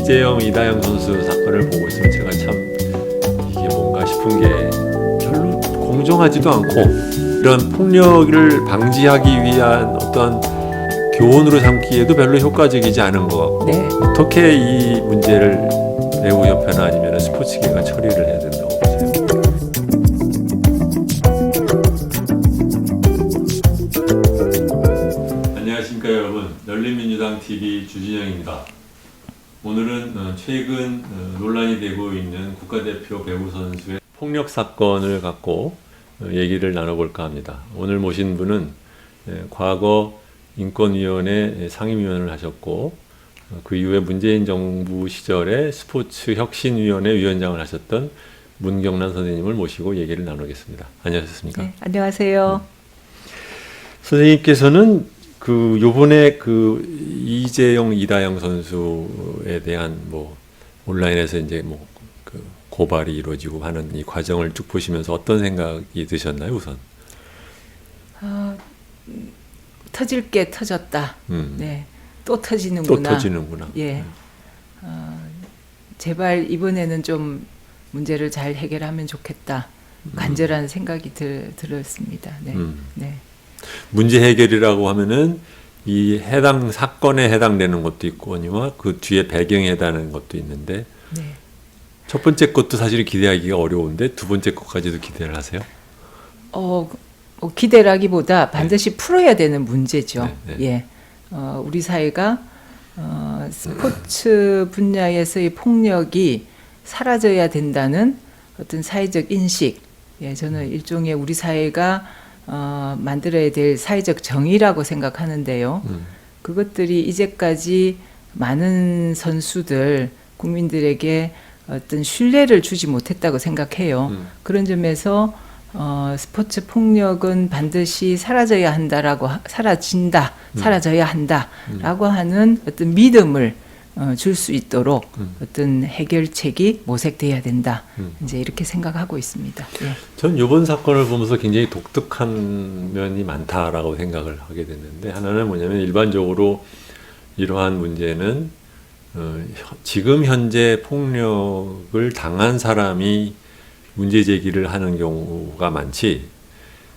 이재영, 이다영 선수 사건을 보고 있으면 제가 참 이게 뭔가 싶은 게 별로 공정하지도 않고 이런 폭력을 방지하기 위한 어떤 교훈으로 삼기에도 별로 효과적이지 않은 것 같고 네. 어떻게 이 문제를 배구협회나 아니면 스포츠계가 처리를 해야 된다고 보세요? 안녕하십니까 여러분, 열린민주당 TV 주진영입니다. 오늘은 최근 논란이 되고 있는 국가대표 배구 선수의 폭력 사건을 갖고 얘기를 나눠볼까 합니다. 오늘 모신 분은 과거 인권위원회 상임위원을 하셨고 그 이후에 문재인 정부 시절에 스포츠혁신위원회 위원장을 하셨던 문경란 선생님을 모시고 얘기를 나누겠습니다. 안녕하셨습니까? 네, 안녕하세요. 선생님께서는 요번에 이재영, 이다영 선수에 대한 온라인에서 이제 고발이 이루어지고 하는 이 과정을 쭉 보시면서 어떤 생각이 드셨나요, 우선? 터질 게 터졌다. 네, 또 터지는구나. 또 터지는구나. 예. 제발 이번에는 좀 문제를 잘 해결하면 좋겠다. 간절한 생각이 들었습니다. 네. 네. 문제 해결이라고 하면은 이 해당 사건에 해당되는 것도 있고 아니면 그 뒤에 배경에 해당하는 것도 있는데 네. 첫 번째 것도 사실 기대하기가 어려운데 두 번째 것까지도 기대를 하세요? 기대라기보다 반드시 풀어야 되는 문제죠. 네. 예. 우리 사회가 스포츠 분야에서의 폭력이 사라져야 된다는 어떤 사회적 인식, 예, 저는 일종의 우리 사회가 만들어야 될 사회적 정의라고 생각하는데요. 그것들이 이제까지 많은 선수들, 국민들에게 어떤 신뢰를 주지 못했다고 생각해요. 그런 점에서 스포츠 폭력은 반드시 사라져야 한다라고 하는 어떤 믿음을 줄 수 있도록 어떤 해결책이 모색돼야 된다. 이제 이렇게 생각하고 있습니다. 예. 전 이번 사건을 보면서 굉장히 독특한 면이 많다라고 생각을 하게 됐는데 하나는 뭐냐면 일반적으로 이러한 문제는 지금 현재 폭력을 당한 사람이 문제 제기를 하는 경우가 많지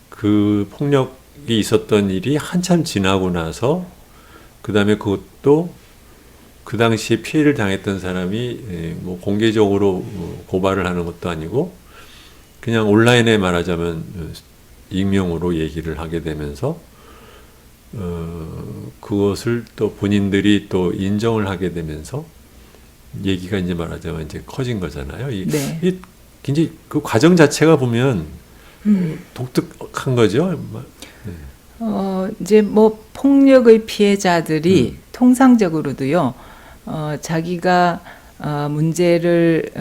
그 폭력이 있었던 일이 한참 지나고 나서 그 다음에 그것도 그 당시에 피해를 당했던 사람이 공개적으로 고발을 하는 것도 아니고 그냥 온라인에 말하자면 익명으로 얘기를 하게 되면서 그것을 또 본인들이 또 인정을 하게 되면서 얘기가 이제 말하자면 이제 커진 거잖아요. 네. 이 굉장히 그 과정 자체가 보면 독특한 거죠. 네. 이제 폭력의 피해자들이 통상적으로도요, 자기가 문제를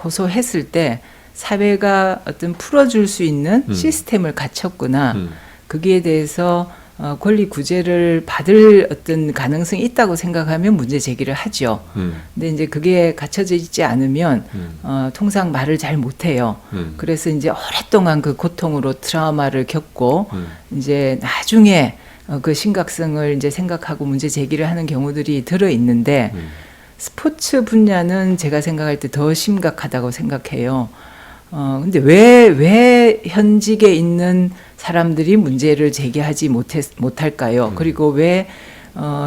호소했을 때 사회가 어떤 풀어줄 수 있는 시스템을 갖췄구나. 거기에 대해서 권리 구제를 받을 어떤 가능성이 있다고 생각하면 문제 제기를 하죠. 근데 이제 그게 갖춰져 있지 않으면 통상 말을 잘 못해요. 그래서 이제 오랫동안 그 고통으로 트라우마를 겪고 이제 나중에 그 심각성을 이제 생각하고 문제 제기를 하는 경우들이 들어 있는데 스포츠 분야는 제가 생각할 때 더 심각하다고 생각해요. 근데 왜 현직에 있는 사람들이 문제를 제기하지 못할까요? 그리고 왜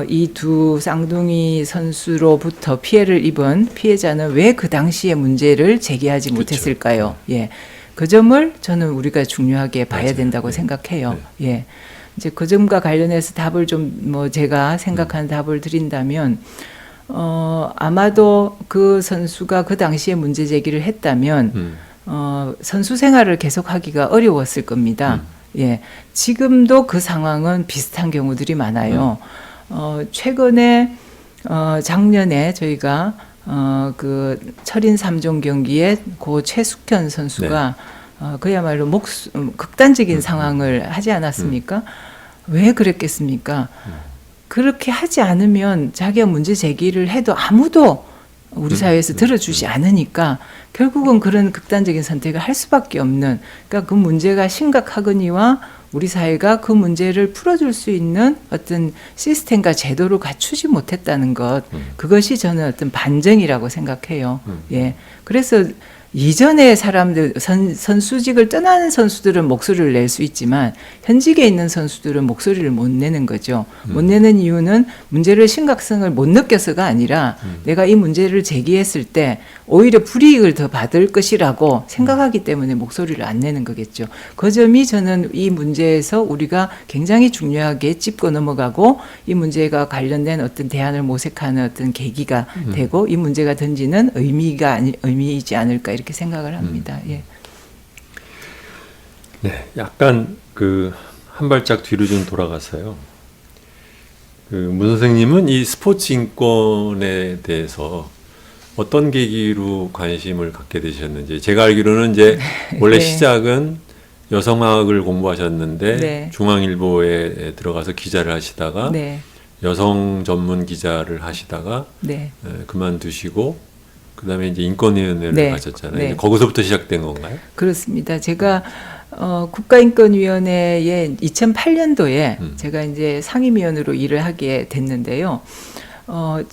이 두 쌍둥이 선수로부터 피해를 입은 피해자는 왜 그 당시에 문제를 제기하지 못했을까요? 예. 그 점을 저는 우리가 중요하게 봐야 맞아요. 된다고 생각해요. 예. 이제 그 점과 관련해서 답을 좀 제가 생각하는 답을 드린다면 아마도 그 선수가 그 당시에 문제 제기를 했다면 선수 생활을 계속하기가 어려웠을 겁니다. 예, 지금도 그 상황은 비슷한 경우들이 많아요. 최근에 작년에 저희가 그 철인 3종 경기에 고 최숙현 선수가 그야말로 극단적인 상황을 하지 않았습니까? 왜 그랬겠습니까? 그렇게 하지 않으면 자기가 문제 제기를 해도 아무도 우리 사회에서 들어주지 않으니까 결국은 그런 극단적인 선택을 할 수밖에 없는, 그러니까 그 문제가 심각하거니와 우리 사회가 그 문제를 풀어줄 수 있는 어떤 시스템과 제도를 갖추지 못했다는 것, 그것이 저는 어떤 반증이라고 생각해요. 예. 그래서 이전의 사람들, 선수직을 떠나는 선수들은 목소리를 낼 수 있지만 현직에 있는 선수들은 목소리를 못 내는 거죠. 못 내는 이유는 문제를 심각성을 못 느껴서가 아니라 내가 이 문제를 제기했을 때 오히려 불이익을 더 받을 것이라고 생각하기 때문에 목소리를 안 내는 거겠죠. 그 점이 저는 이 문제에서 우리가 굉장히 중요하게 짚고 넘어가고 이 문제가 관련된 어떤 대안을 모색하는 어떤 계기가 되고 이 문제가 던지는 의미이지 않을까 이렇게 생각을 합니다. 예. 네, 약간 한 발짝 뒤로 좀 돌아가서요. 문 선생님은 이 스포츠 인권에 대해서 어떤 계기로 관심을 갖게 되셨는지, 제가 알기로는 이제 원래 네. 시작은 여성학을 공부하셨는데 네. 중앙일보에 들어가서 기자를 하시다가 네. 여성 전문 기자를 하시다가 네. 그만두시고 그다음에 이제 인권위원회를 네. 가셨잖아요. 네. 이제 거기서부터 시작된 건가요? 그렇습니다. 제가 국가인권위원회에 2008년도에 제가 이제 상임위원으로 일을 하게 됐는데요.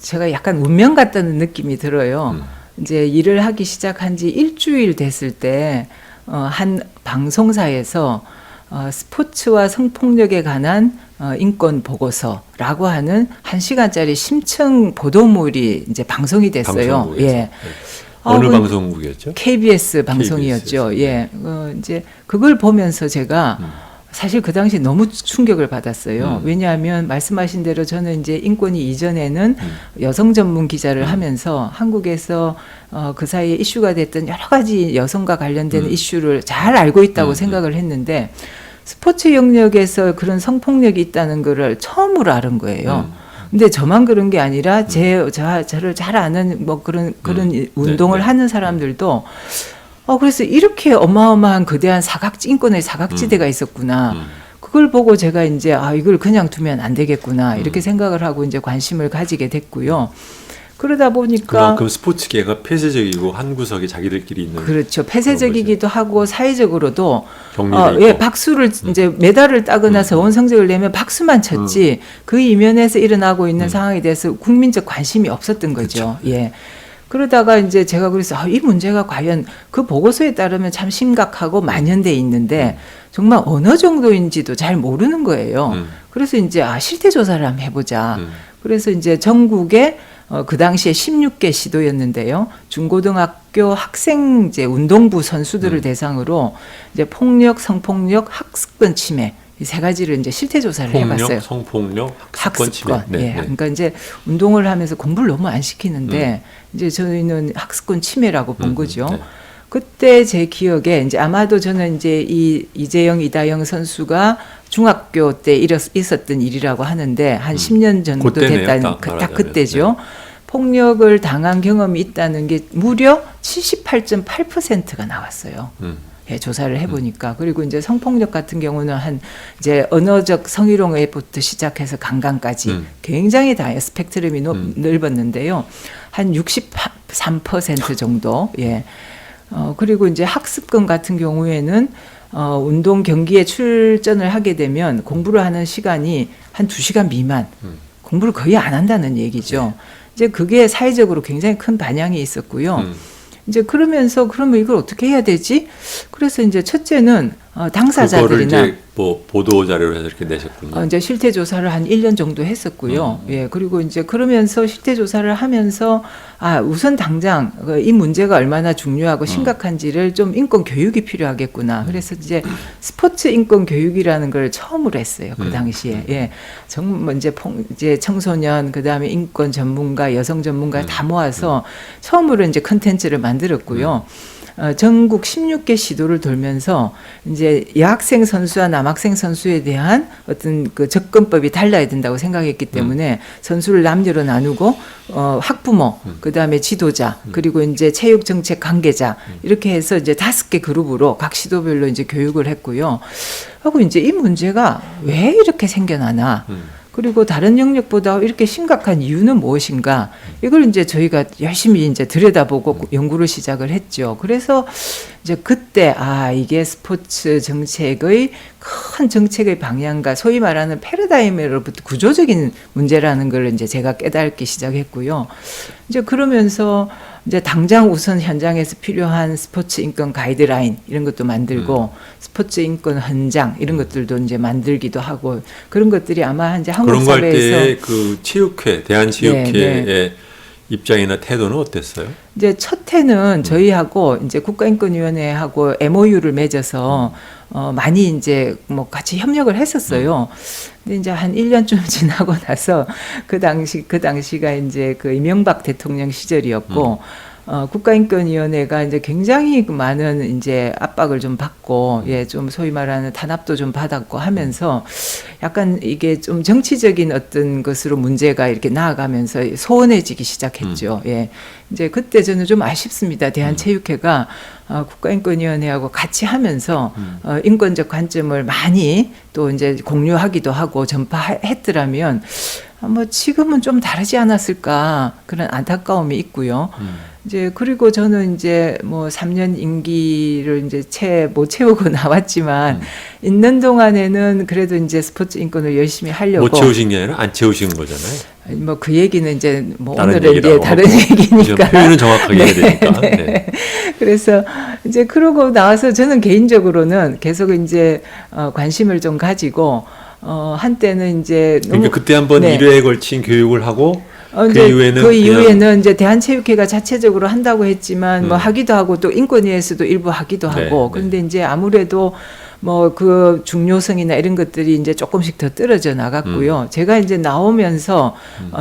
제가 약간 운명 같다는 느낌이 들어요. 이제 일을 하기 시작한 지 일주일 됐을 때 한 방송사에서 스포츠와 성폭력에 관한 인권 보고서라고 하는 1시간짜리 심층 보도물이 이제 방송이 됐어요. 방송국에서. 예. 네. 어느 그 방송국이었죠? KBS 방송이었죠. KBS. 예. 이제 그걸 보면서 제가 사실 그 당시 너무 충격을 받았어요. 왜냐하면 말씀하신 대로 저는 이제 인권위 이전에는 여성 전문 기자를 하면서 한국에서 그 사이에 이슈가 됐던 여러 가지 여성과 관련된 이슈를 잘 알고 있다고 생각을 했는데 스포츠 영역에서 그런 성폭력이 있다는 거를 처음으로 알은 거예요. 근데 저만 그런 게 아니라 저를 잘 아는 뭐 그런 운동을 네. 하는 사람들도 그래서 이렇게 어마어마한 거대한 인권의 사각지대가 있었구나. 그걸 보고 제가 이제 이걸 그냥 두면 안 되겠구나 이렇게 생각을 하고 이제 관심을 가지게 됐고요. 그러다 보니까 그만큼 스포츠계가 폐쇄적이고 한 구석에 자기들끼리 있는 그렇죠. 폐쇄적이기도 하고 사회적으로도 격리돼 있고. 예, 박수를 이제 메달을 따거나 좋은 성적을 내면 박수만 쳤지 그 이면에서 일어나고 있는 상황에 대해서 국민적 관심이 없었던 거죠. 그렇죠. 예. 그러다가 이제 제가 그래서 이 문제가 과연 그 보고서에 따르면 참 심각하고 만연돼 있는데 정말 어느 정도인지도 잘 모르는 거예요. 그래서 이제 실태 조사를 한번 해보자. 그래서 이제 전국에 그 당시에 16개 시도였는데요. 중고등학교 학생 이제 운동부 선수들을 대상으로 이제 폭력, 성폭력, 학습권 침해 이 세 가지를 이제 실태 조사를 해봤어요. 폭력, 성폭력, 학습권 침해. 네, 예. 네. 그러니까 이제 운동을 하면서 공부를 너무 안 시키는데 이제 저희는 학습권 침해라고 본 거죠. 네. 그때 제 기억에 이제 아마도 저는 이제 이 이재영, 이다영 선수가 중학교 때 있었던 일이라고 하는데 한 10년 정도 그때네요, 됐다는 딱 딱 말하자면. 그때죠. 폭력을 당한 경험이 있다는 게 무려 78.8%가 나왔어요. 예, 조사를 해보니까. 그리고 이제 성폭력 같은 경우는 이제 언어적 성희롱에부터 시작해서 강간까지 굉장히 스펙트럼이 넓었는데요. 한 63% 정도. 예. 그리고 이제 학습권 같은 경우에는 운동 경기에 출전을 하게 되면 공부를 하는 시간이 한 2시간 미만. 공부를 거의 안 한다는 얘기죠. 이제 그게 사회적으로 굉장히 큰 반향이 있었고요. 이제 그러면 이걸 어떻게 해야 되지? 그래서 이제 첫째는 그거를 당사자들이나 이제 뭐 보도 자료로 해서 이렇게 내셨군요. 이제 실태 조사를 한 1년 정도 했었고요. 예, 그리고 이제 그러면서 실태 조사를 하면서 우선 당장 이 문제가 얼마나 중요하고 심각한지를 좀 인권 교육이 필요하겠구나. 그래서 이제 스포츠 인권 교육이라는 걸 처음으로 했어요. 그 당시에. 예. 정말 이제 청소년 그다음에 인권 전문가, 여성 전문가 다 모아서 처음으로 이제 컨텐츠를 만들었고요. 전국 16개 시도를 돌면서 이제 여학생 선수와 남학생 선수에 대한 어떤 그 접근법이 달라야 된다고 생각했기 때문에 선수를 남녀로 나누고 학부모, 그다음에 지도자, 그리고 이제 체육 정책 관계자 이렇게 해서 이제 5개 그룹으로 각 시도별로 이제 교육을 했고요. 하고 이제 이 문제가 왜 이렇게 생겨나나? 그리고 다른 영역보다 이렇게 심각한 이유는 무엇인가? 이걸 이제 저희가 열심히 이제 들여다보고 연구를 시작을 했죠. 그래서 이제 그때 이게 스포츠 정책의 큰 정책의 방향과 소위 말하는 패러다임으로부터 구조적인 문제라는 걸 이제 제가 깨닫기 시작했고요. 이제 그러면서 이제 당장 우선 현장에서 필요한 스포츠 인권 가이드라인 이런 것도 만들고 스포츠 인권 헌장 이런 것들도 이제 만들기도 하고 그런 것들이 아마 이제 한국 그런 거 할 사회에서 때 그 체육회, 대한체육회의 입장이나 태도는 어땠어요? 이제 첫 해는 저희하고 이제 국가인권위원회하고 MOU를 맺어서 많이 이제 뭐 같이 협력을 했었어요. 근데 이제 한 1년쯤 지나고 나서 그 당시가 이제 그 이명박 대통령 시절이었고 국가인권위원회가 이제 굉장히 많은 이제 압박을 좀 받고 좀 소위 말하는 탄압도 좀 받았고 하면서 약간 이게 좀 정치적인 어떤 것으로 문제가 이렇게 나아가면서 소원해지기 시작했죠. 이제 그때 저는 좀 아쉽습니다. 대한체육회가 국가인권위원회하고 같이 하면서 인권적 관점을 많이 또 이제 공유하기도 하고 전파했더라면 뭐 지금은 좀 다르지 않았을까 그런 안타까움이 있고요. 이제 그리고 저는 이제 뭐 3년 임기를 이제 못 채우고 나왔지만 있는 동안에는 그래도 이제 스포츠 인권을 열심히 하려고 못 채우신 게 아니라 안 채우신 거잖아요. 뭐 그 얘기는 이제 뭐 다른 오늘은 이제 다른 얘기니까 표현은 정확하게 해야 되니까. 네. 그래서 이제 그러고 나와서 저는 개인적으로는 계속 이제 관심을 좀 가지고 한때는 이제 너무 그러니까 그때 한번 1회에 걸친 교육을 하고 그 이후에는 이제 대한체육회가 자체적으로 한다고 했지만 뭐 하기도 하고 또 인권위에서도 일부 하기도 하고 그런데 이제 아무래도 뭐 그 중요성이나 이런 것들이 이제 조금씩 더 떨어져 나갔고요. 제가 이제 나오면서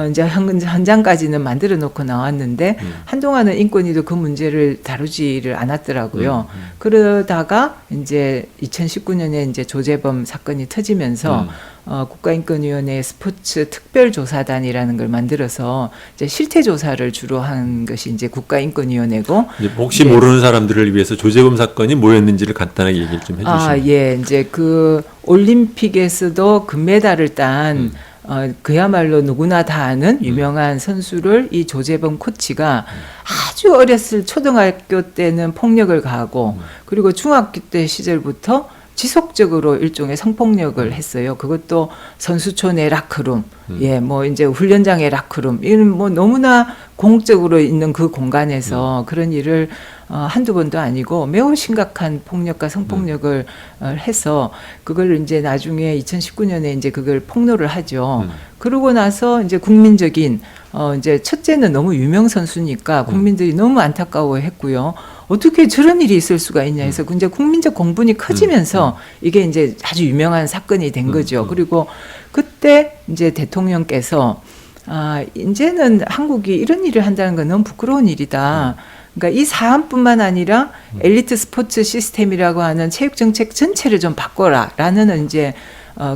이제 현장까지는 만들어 놓고 나왔는데 한동안은 인권위도 그 문제를 다루지를 않았더라고요. 그러다가 이제 2019년에 이제 조재범 사건이 터지면서 국가인권위원회 스포츠 특별조사단이라는 걸 만들어서 이제 실태 조사를 주로 한 것이 이제 국가인권위원회고. 이제 혹시 모르는 사람들을 위해서 조재범 사건이 뭐였는지를 간단하게 얘기를 좀 해주시면. 이제 그 올림픽에서도 금메달을 딴 그야말로 누구나 다 아는 유명한 선수를 이 조재범 코치가 아주 어렸을 초등학교 때는 폭력을 가하고 그리고 중학교 때 시절부터 지속적으로 일종의 성폭력을 했어요. 그것도 선수촌 의 라커룸, 뭐 이제 훈련장의 라커룸, 이런 뭐 너무나 공적으로 있는 그 공간에서 그런 일을 한두 번도 아니고 매우 심각한 폭력과 성폭력을 해서 그걸 이제 나중에 2019년에 이제 그걸 폭로를 하죠. 그러고 나서 이제 국민적인 이제 첫째는 너무 유명 선수니까 국민들이 너무 안타까워했고요. 어떻게 저런 일이 있을 수가 있냐 해서 이제 국민적 공분이 커지면서 이게 이제 아주 유명한 사건이 된 거죠. 그리고 그때 이제 대통령께서 이제는 한국이 이런 일을 한다는 건 너무 부끄러운 일이다. 그러니까 이 사안뿐만 아니라 엘리트 스포츠 시스템이라고 하는 체육 정책 전체를 좀 바꿔라라는 이제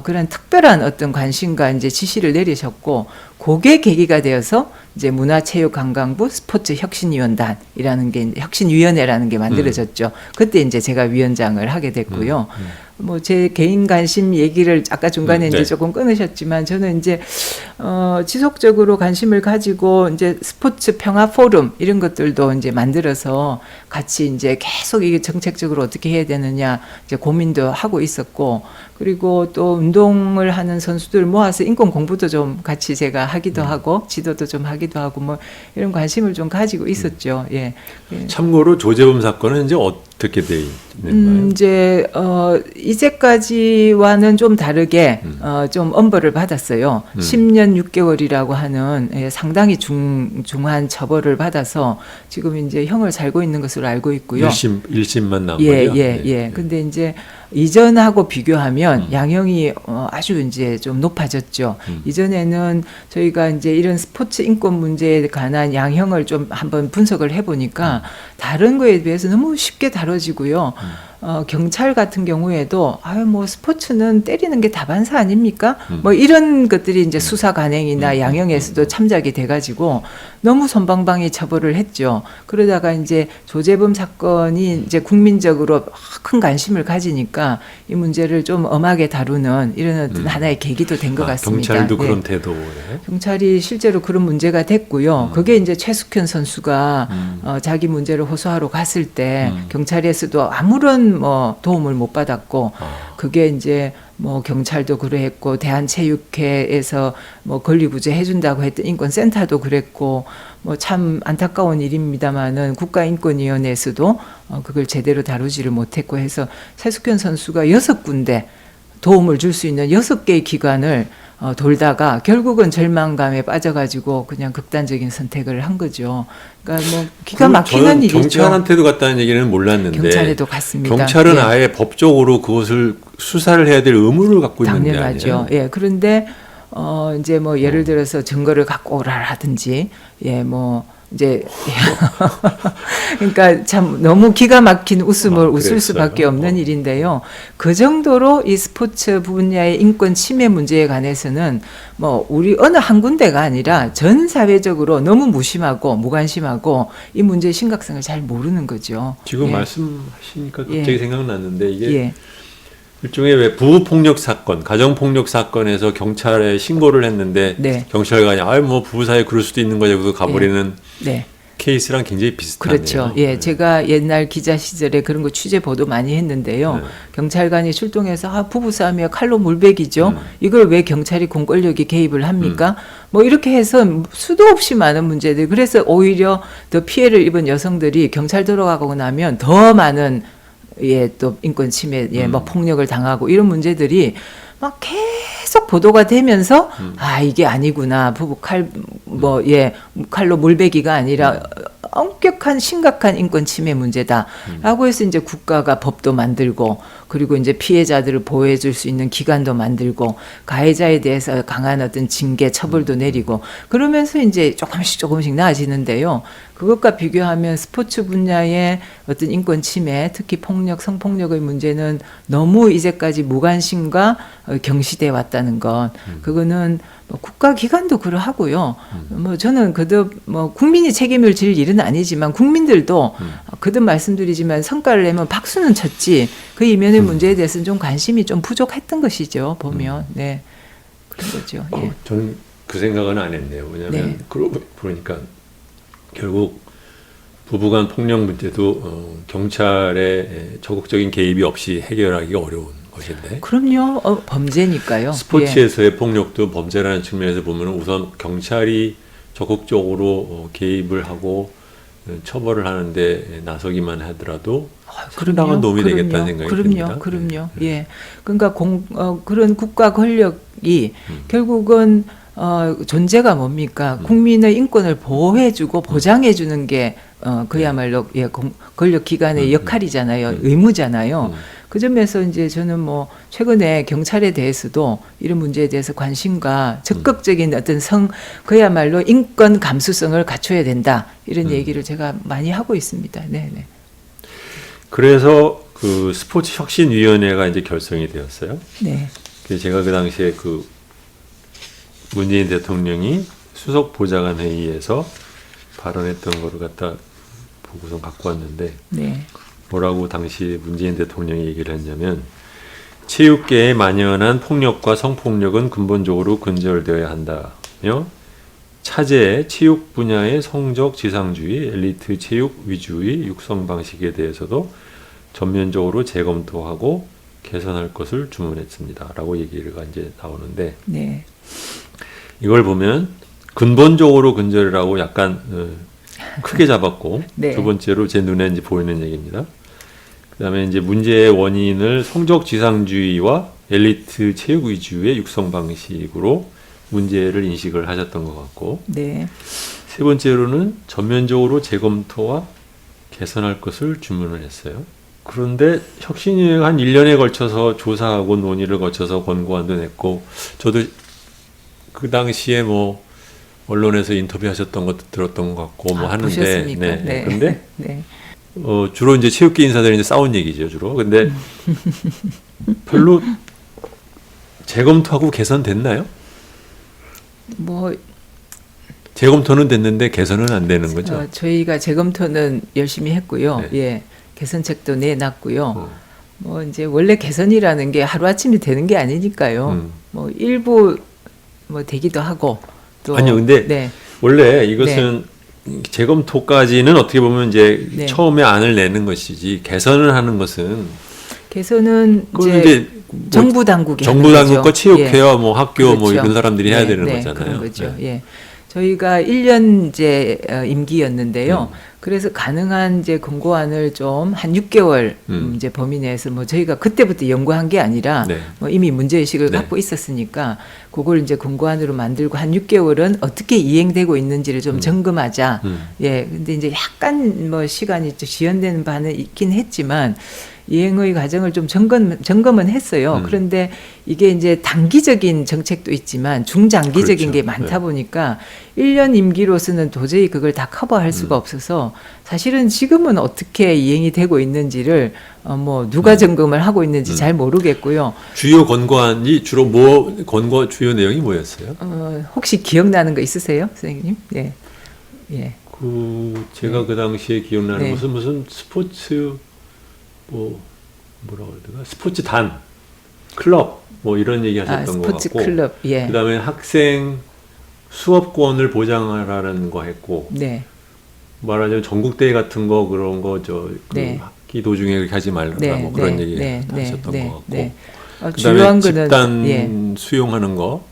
그런 특별한 어떤 관심과 이제 지시를 내리셨고, 그게 계기가 되어서 이제 문화체육관광부 스포츠혁신위원단이라는 게 혁신위원회라는 게 만들어졌죠. 그때 이제 제가 위원장을 하게 됐고요. 뭐 제 개인 관심 얘기를 아까 중간에 이제 조금 끊으셨지만 저는 이제 지속적으로 관심을 가지고 이제 스포츠 평화 포럼 이런 것들도 이제 만들어서 같이 이제 계속 이게 정책적으로 어떻게 해야 되느냐 이제 고민도 하고 있었고, 그리고 또 운동을 하는 선수들 모아서 인권 공부도 좀 같이 제가 하기도 하고 지도도 좀 하기도 하고 뭐 이런 관심을 좀 가지고 있었죠. 예. 참고로 조재범 사건은 이제 어떻게 돼 있나요? 이제 이제까지와는 좀 다르게 좀 엄벌을 받았어요. 10년 6개월이라고 하는 상당히 중한 처벌을 받아서 지금 이제 형을 살고 있는 것으로 알고 있고요. 1심만 나온 거예요? 예. 근데 이제 이전하고 비교하면 양형이 아주 이제 좀 높아졌죠. 이전에는 저희가 이제 이런 스포츠 인권 문제에 관한 양형을 좀 한번 분석을 해보니까 다른 거에 비해서 너무 쉽게 다뤄지고요. 경찰 같은 경우에도 아유 뭐 스포츠는 때리는 게 다반사 아닙니까? 뭐 이런 것들이 이제 수사 간행이나 양형에서도 참작이 돼가지고 너무 솜방방이 처벌을 했죠. 그러다가 이제 조재범 사건이 이제 국민적으로 큰 관심을 가지니까 이 문제를 좀 엄하게 다루는 이런 어떤 하나의 계기도 된 것 같습니다. 경찰도 네. 그런 태도에. 경찰이 실제로 그런 문제가 됐고요. 그게 이제 최숙현 선수가 자기 문제를 호소하러 갔을 때 경찰에서도 아무런 뭐 도움을 못 받았고 그게 이제 뭐 경찰도 그랬고 대한체육회에서 뭐 권리구제 해준다고 했던 인권센터도 그랬고 뭐 참 안타까운 일입니다만은 국가인권위원회에서도 그걸 제대로 다루지를 못했고 해서 최숙현 선수가 6군데 도움을 줄 수 있는 6개의 기관을 돌다가 결국은 절망감에 빠져가지고 그냥 극단적인 선택을 한 거죠. 그러니까 뭐 기가 막히는 저는 일이죠. 경찰한테도 갔다는 얘기는 몰랐는데 경찰에도 갔습니다. 경찰은 예. 아예 법적으로 그것을 수사를 해야 될 의무를 갖고 있는 게 당연하죠. 아니에요. 예. 그런데 이제 뭐 예를 들어서 증거를 갖고 오라라든지 뭐 이제 그러니까 참 너무 기가 막힌 웃음을 웃을 그랬어요? 수밖에 없는 일인데요. 그 정도로 이 스포츠 분야의 인권 침해 문제에 관해서는 뭐 우리 어느 한 군데가 아니라 전 사회적으로 너무 무심하고 무관심하고 이 문제의 심각성을 잘 모르는 거죠. 지금 예. 말씀하시니까 예. 갑자기 생각났는데 이게 예. 일종의 왜 부부폭력 사건, 가정폭력 사건에서 경찰에 신고를 했는데 네. 경찰관이 뭐 부부 사이에 그럴 수도 있는 거죠. 그거 가버리는 네. 케이스랑 굉장히 비슷하네요. 그렇죠. 예, 제가 옛날 기자 시절에 그런 거 취재 보도 많이 했는데요. 네. 경찰관이 출동해서 부부싸움이야 칼로 물베기죠. 이걸 왜 경찰이 공권력이 개입을 합니까? 뭐 이렇게 해서 수도 없이 많은 문제들. 그래서 오히려 더 피해를 입은 여성들이 경찰 들어가고 나면 더 많은 또 인권 침해, 뭐 폭력을 당하고 이런 문제들이 막 계속 보도가 되면서 이게 아니구나. 부부 칼로 물베기가 아니라 엄격한 심각한 인권 침해 문제다라고 해서 이제 국가가 법도 만들고 그리고 이제 피해자들을 보호해 줄 수 있는 기관도 만들고 가해자에 대해서 강한 어떤 징계 처벌도 내리고 그러면서 이제 조금씩 나아지는데요. 그것과 비교하면 스포츠 분야의 어떤 인권 침해, 특히 폭력, 성폭력의 문제는 너무 이제까지 무관심과 경시돼 왔다는 것. 그거는 뭐 국가기관도 그러하고요. 뭐 저는 그저 뭐 국민이 책임을 질 일은 아니지만 국민들도 그듭 말씀드리지만 성과를 내면 박수는 쳤지 그 이면의 문제에 대해서는 좀 관심이 좀 부족했던 것이죠. 보면 네 그런 거죠. 예. 저는 그 생각은 안 했네요. 왜냐하면 네. 그러고 보니까 결국 부부간 폭력 문제도 경찰의 적극적인 개입이 없이 해결하기가 어려운 것인데. 그럼요. 범죄니까요. 스포츠에서의 폭력도 범죄라는 측면에서 보면 우선 경찰이 적극적으로 개입을 하고 처벌을 하는데 나서기만 하더라도 상당한 도움이 되겠다는 생각이 듭니다. 그럼요. 예. 그러니까 그런 국가 권력이 결국은 존재가 뭡니까? 국민의 인권을 보호해주고 보장해주는 게 그야말로 권력 기관의 역할이잖아요. 의무잖아요. 그 점에서 이제 저는 뭐 최근에 경찰에 대해서도 이런 문제에 대해서 관심과 적극적인 어떤 그야말로 인권 감수성을 갖춰야 된다 이런 얘기를 제가 많이 하고 있습니다. 네네. 그래서 그 스포츠 혁신위원회가 이제 결성이 되었어요. 네. 그래서 제가 그 당시에 그 문재인 대통령이 수석 보좌관 회의에서 발언했던 거를 갖다 보고서 갖고 왔는데 네. 뭐라고 당시 문재인 대통령이 얘기를 했냐면 체육계에 만연한 폭력과 성폭력은 근본적으로 근절되어야 한다며 차제 체육 분야의 성적 지상주의, 엘리트 체육 위주의 육성 방식에 대해서도 전면적으로 재검토하고 개선할 것을 주문했습니다. 라고 얘기가 이제 나오는데 네. 이걸 보면 근본적으로 근절이라고 약간 크게 잡았고 네. 두 번째로 제 눈에 이제 보이는 얘기입니다. 그다음에 이제 문제의 원인을 성적 지상주의와 엘리트 체육 위주의 육성 방식으로 문제를 인식을 하셨던 것 같고 네. 세 번째로는 전면적으로 재검토와 개선할 것을 주문을 했어요. 그런데 혁신위원회가 한 1년에 걸쳐서 조사하고 논의를 거쳐서 권고안도 냈고 저도 그 당시에 뭐 언론에서 인터뷰하셨던 것도 들었던 것 같고 뭐 하는데 보셨습니까? 네. 그런데 네. 주로 이제 체육계 인사들이 이제 싸운 얘기죠, 주로. 근데 별로 재검토하고 개선됐나요? 뭐 재검토는 됐는데 개선은 안 되는 거죠. 저희가 재검토는 열심히 했고요. 네. 예, 개선책도 내놨고요. 어. 뭐 이제 원래 개선이라는 게 하루아침에 되는 게 아니니까요. 음. 뭐 일부 뭐 되기도 하고 또 아니요, 근데 네. 원래 이것은 재검토까지는 어떻게 보면 이제 네. 처음에 안을 내는 것이지 개선을 하는 것은 개선은 그건 이제 뭐 정부 당국이 정부 하는 당국과 거죠. 체육회와 뭐 학교 뭐 그렇죠. 이런 사람들이 해야 네, 되는 네, 거잖아요. 그런 거죠. 네. 예. 저희가 1년제 임기였는데요. 음. 그래서 가능한 이제 권고안을 좀 한 6개월 이제 범위 내에서 뭐 저희가 그때부터 연구한 게 아니라 네. 뭐 이미 문제 의식을 네. 갖고 있었으니까 그걸 이제 권고안으로 만들고 한 6개월은 어떻게 이행되고 있는지를 좀 점검하자. 예. 근데 이제 약간 뭐 시간이 좀 지연되는 바는 있긴 했지만 이행의 과정을 좀 점검은 했어요. 그런데 이게 이제 단기적인 정책도 있지만 중장기적인 그렇죠. 게 많다 네. 보니까 1년 임기로서는 도저히 그걸 다 커버할 수가 없어서 사실은 지금은 어떻게 이행이 되고 있는지를 뭐 누가 점검을 하고 있는지 잘 모르겠고요. 주요 권고안이 주로 권고 주요 내용이 뭐였어요? 혹시 기억나는 거 있으세요, 선생님? 예. 예. 제가 그 당시에 기억나는 네. 무슨 스포츠 뭐라고 그러더라? 스포츠 단 클럽 뭐 이런 얘기 하셨던 것 스포츠 같고 클럽. 예. 그다음에 학생 수업권을 보장하라는 거 했고 네. 말하자면 전국대회 같은 거 그런 거 네. 학기 도중에 그렇게 하지 말라 네, 뭐 그런 네, 얘기 네, 하셨던 네, 것 같고 네. 그다음에 중요한 거는 집단 예. 수용하는 거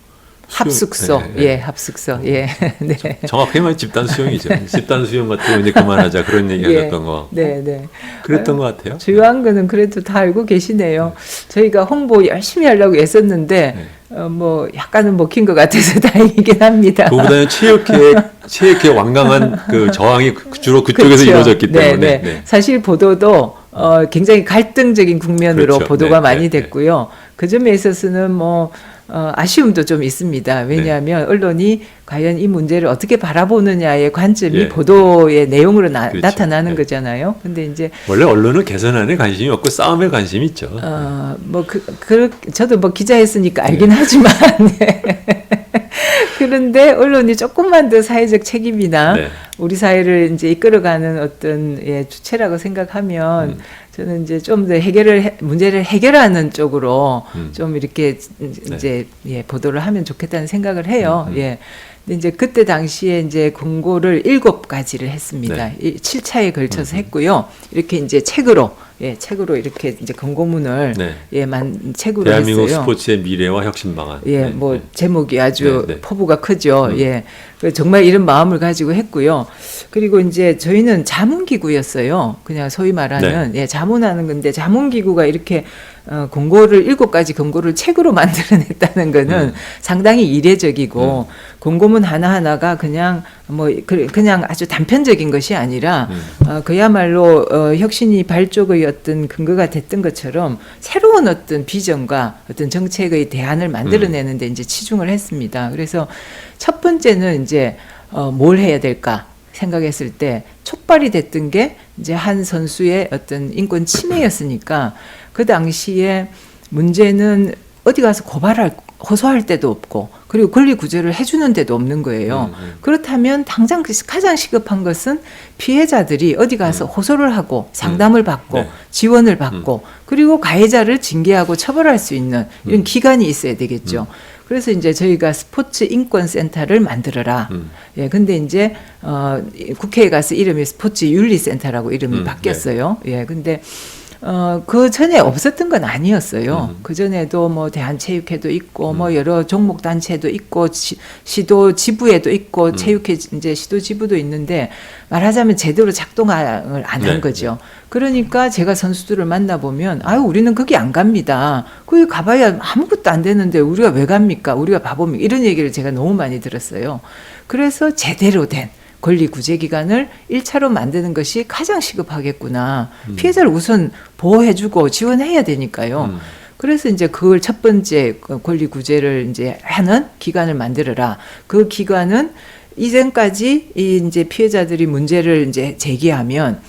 합숙소, 네, 네. 예, 합숙소, 예, 네, 정확하게 말하면 집단 수용이죠. 집단 수용 같은 거 이제 그만하자 그런 얘기 하셨던 거 같고 네, 네. 그랬던 것 같아요. 중요한 거는 그래도 다 알고 계시네요. 저희가 홍보 열심히 하려고 애썼는데 뭐 약간은 먹힌 것 같아서 다행이긴 합니다. 그보다는 체육회 완강한 그 저항이 주로 그쪽에서 그렇죠. 이루어졌기 때문에 네, 네. 사실 보도도 굉장히 갈등적인 국면으로 그렇죠. 보도가 네, 많이 네, 됐고요. 그 점에 있어서는 뭐 아쉬움도 좀 있습니다. 왜냐하면 언론이 과연 이 문제를 어떻게 바라보느냐의 관점이 예. 보도의 내용으로 그렇죠. 나타나는 네. 거잖아요. 근데 이제 원래 언론은 개선안에 관심이 없고 싸움에 관심이 있죠. 뭐 저도 뭐 기자했으니까 알긴 하지만 그런데 언론이 조금만 더 사회적 책임이나 네. 우리 사회를 이제 이끌어가는 어떤 주체라고 생각하면 저는 이제 좀 더 문제를 해결하는 쪽으로 좀 이렇게 이제 보도를 하면 좋겠다는 생각을 해요. 예. 근데 이제 그때 당시에 이제 권고를 7가지를 했습니다. 네. 7차에 걸쳐서 했고요. 이렇게 이제 책으로 이렇게 이제 권고문을 네. 책으로 대한민국 했어요. 스포츠의 미래와 혁신 방안. 예, 네. 뭐 네. 제목이 아주 네, 네. 포부가 크죠. 예, 그래서 정말 이런 마음을 가지고 했고요. 그리고 이제 저희는 자문기구였어요. 그냥 소위 말하는 자문하는 건데 자문기구가 이렇게 권고를 7가지 권고를 책으로 만들어냈다는 거는 상당히 이례적이고 권고문 하나하나가 그냥 그냥 아주 단편적인 것이 아니라 그야말로 혁신이 발족의 어떤 근거가 됐던 것처럼 새로운 어떤 비전과 어떤 정책의 대안을 만들어내는데 이제 치중을 했습니다. 그래서 첫 번째는 이제 뭘 해야 될까 생각했을 때 촉발이 됐던 게 이제 한 선수의 어떤 인권 침해였으니까 그 당시에 문제는 어디 가서 호소할 데도 없고 그리고 권리 구제를 해주는 데도 없는 거예요. 그렇다면 당장 가장 시급한 것은 피해자들이 어디 가서 호소를 하고 상담을 받고 네. 지원을 받고 그리고 가해자를 징계하고 처벌할 수 있는 이런 기관이 있어야 되겠죠. 그래서 이제 저희가 스포츠 인권센터를 만들어라. 예, 근데 이제 국회에 가서 이름이 스포츠 윤리센터라고 이름이 바뀌었어요. 예, 근데 그 전에 없었던 건 아니었어요. 그 전에도 뭐 대한체육회도 있고 뭐 여러 종목 단체도 있고 시도 지부에도 있고 체육회 이제 시도 지부도 있는데 말하자면 제대로 작동을 안 한 거죠. 그러니까 제가 선수들을 만나보면 아유 우리는 거기 안 갑니다. 거기 가봐야 아무것도 안 되는데 우리가 왜 갑니까? 우리가 바보입니까? 이런 얘기를 제가 너무 많이 들었어요. 그래서 제대로 된 권리구제기관을 1차로 만드는 것이 가장 시급하겠구나. 피해자를 우선 보호해주고 지원해야 되니까요. 그래서 이제 그걸 첫 번째 권리구제를 이제 하는 기관을 만들어라. 그 기관은 이전까지 이제 피해자들이 문제를 이제 제기하면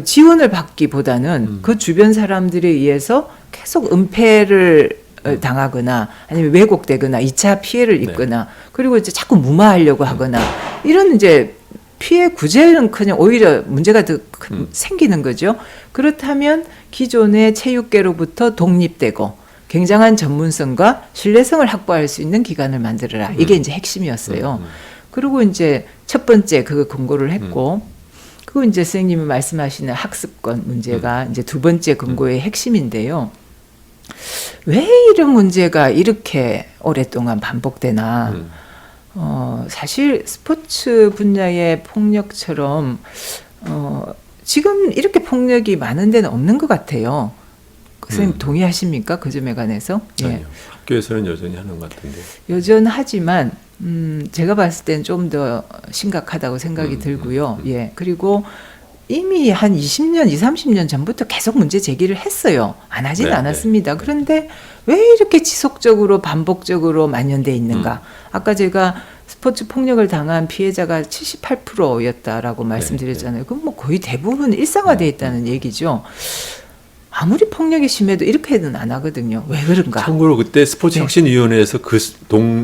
지원을 받기보다는 그 주변 사람들에 의해서 계속 은폐를 당하거나 아니면 왜곡되거나 2차 피해를 입거나 그리고 이제 자꾸 무마하려고 하거나 이런 이제 피해 구제는 그냥 오히려 문제가 더 생기는 거죠. 그렇다면 기존의 체육계로부터 독립되고 굉장한 전문성과 신뢰성을 확보할 수 있는 기관을 만들어라. 이게 이제 핵심이었어요. 그리고 이제 첫 번째 그거 권고를 했고, 그리고 이제 선생님이 말씀하시는 학습권 문제가 이제 두 번째 권고의 핵심인데요. 왜 이런 문제가 이렇게 오랫동안 반복되나? 사실 스포츠 분야의 폭력처럼 지금 이렇게 폭력이 많은 데는 없는 것 같아요. 선생님 동의하십니까? 그 점에 관해서? 아니요. 학교에서는 여전히 하는 것 같은데. 여전하지만 제가 봤을 땐 좀 더 심각하다고 생각이 들고요. 예. 그리고 이미 한 20년, 20, 30년 전부터 계속 문제 제기를 했어요. 안 하진 않았습니다. 그런데 왜 이렇게 지속적으로 반복적으로 만연돼 있는가? 아까 제가 스포츠 폭력을 당한 피해자가 78%였다라고 말씀드렸잖아요. 그럼 뭐 거의 대부분 일상화돼 있다는 얘기죠. 아무리 폭력이 심해도 이렇게는 안 하거든요. 왜 그런가? 참고로 그때 스포츠혁신위원회에서 그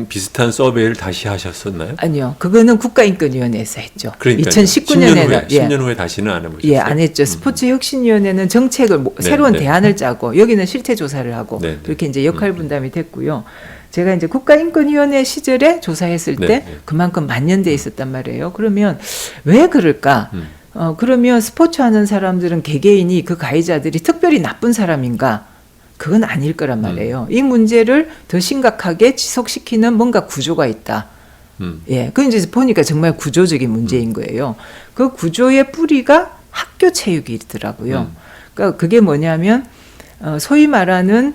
비슷한 서베이를 다시 하셨었나요? 아니요. 그거는 국가인권위원회에서 했죠. 그러니까요. 2019년에는 10년 후에 다시는 안 해보셨어요? 예, 안 했죠. 스포츠혁신위원회는 정책을 새로운 대안을 짜고 여기는 실태 조사를 하고 그렇게 이제 역할 분담이 됐고요. 제가 이제 국가인권위원회 시절에 조사했을 때 그만큼 만연돼 있었단 말이에요. 그러면 왜 그럴까? 그러면 스포츠 하는 사람들은 개개인이 그 가해자들이 특별히 나쁜 사람인가? 그건 아닐 거란 말이에요. 이 문제를 더 심각하게 지속시키는 뭔가 구조가 있다. 예, 그 이제 보니까 정말 구조적인 문제인 거예요. 그 구조의 뿌리가 학교 체육이더라고요. 그러니까 그게 뭐냐면 소위 말하는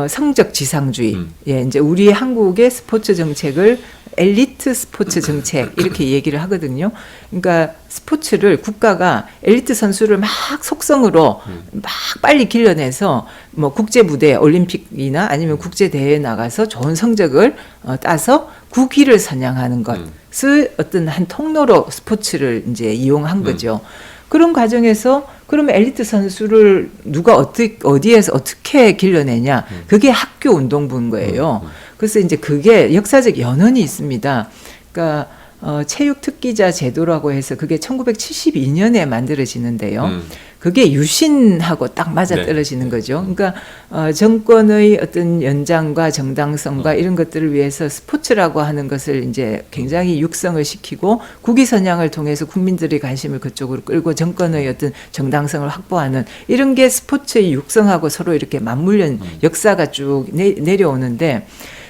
성적 지상주의. 예, 이제 우리 한국의 스포츠 정책을 엘리트 스포츠 정책 이렇게 얘기를 하거든요. 그러니까 스포츠를 국가가 엘리트 선수를 막 속성으로 막 빨리 길러내서 뭐 국제 무대 올림픽이나 아니면 국제 대회에 나가서 좋은 성적을 따서 국위를 선양하는 것을 어떤 한 통로로 스포츠를 이제 이용한 거죠. 그런 과정에서 그러면 엘리트 선수를 누가 어디에서 어떻게 길러내냐? 그게 학교 운동부인 거예요. 그래서 이제 그게 역사적 연원이 있습니다. 그러니까 체육 특기자 제도라고 해서 그게 1972년에 만들어지는데요. 그게 유신하고 딱 맞아떨어지는 거죠. 그러니까 정권의 어떤 연장과 정당성과 이런 것들을 위해서 스포츠라고 하는 것을 이제 굉장히 육성을 시키고 국위 선양을 통해서 국민들의 관심을 그쪽으로 끌고 정권의 어떤 정당성을 확보하는 이런 게 스포츠의 육성하고 서로 이렇게 맞물린 역사가 쭉 내려오는데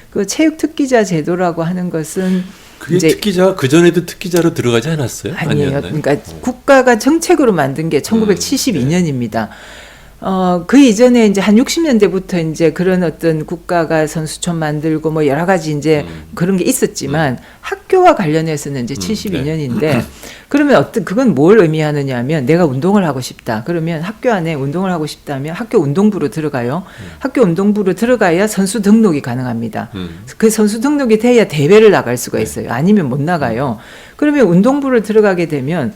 그 체육 특기자 제도라고 하는 것은 그게 특기자 그 전에도 특기자로 들어가지 않았어요? 아니에요. 그러니까 국가가 정책으로 만든 게 1972년입니다. 그 이전에 이제 한 60년대부터 이제 그런 어떤 국가가 선수촌 만들고 뭐 여러 가지 이제 그런 게 있었지만 학교와 관련해서는 이제 72년인데 그러면 그건 뭘 의미하느냐 하면 내가 운동을 하고 싶다. 그러면 학교 안에 운동을 하고 싶다면 학교 운동부로 들어가요. 학교 운동부로 들어가야 선수 등록이 가능합니다. 그 선수 등록이 돼야 대회를 나갈 수가 있어요. 아니면 못 나가요. 그러면 운동부를 들어가게 되면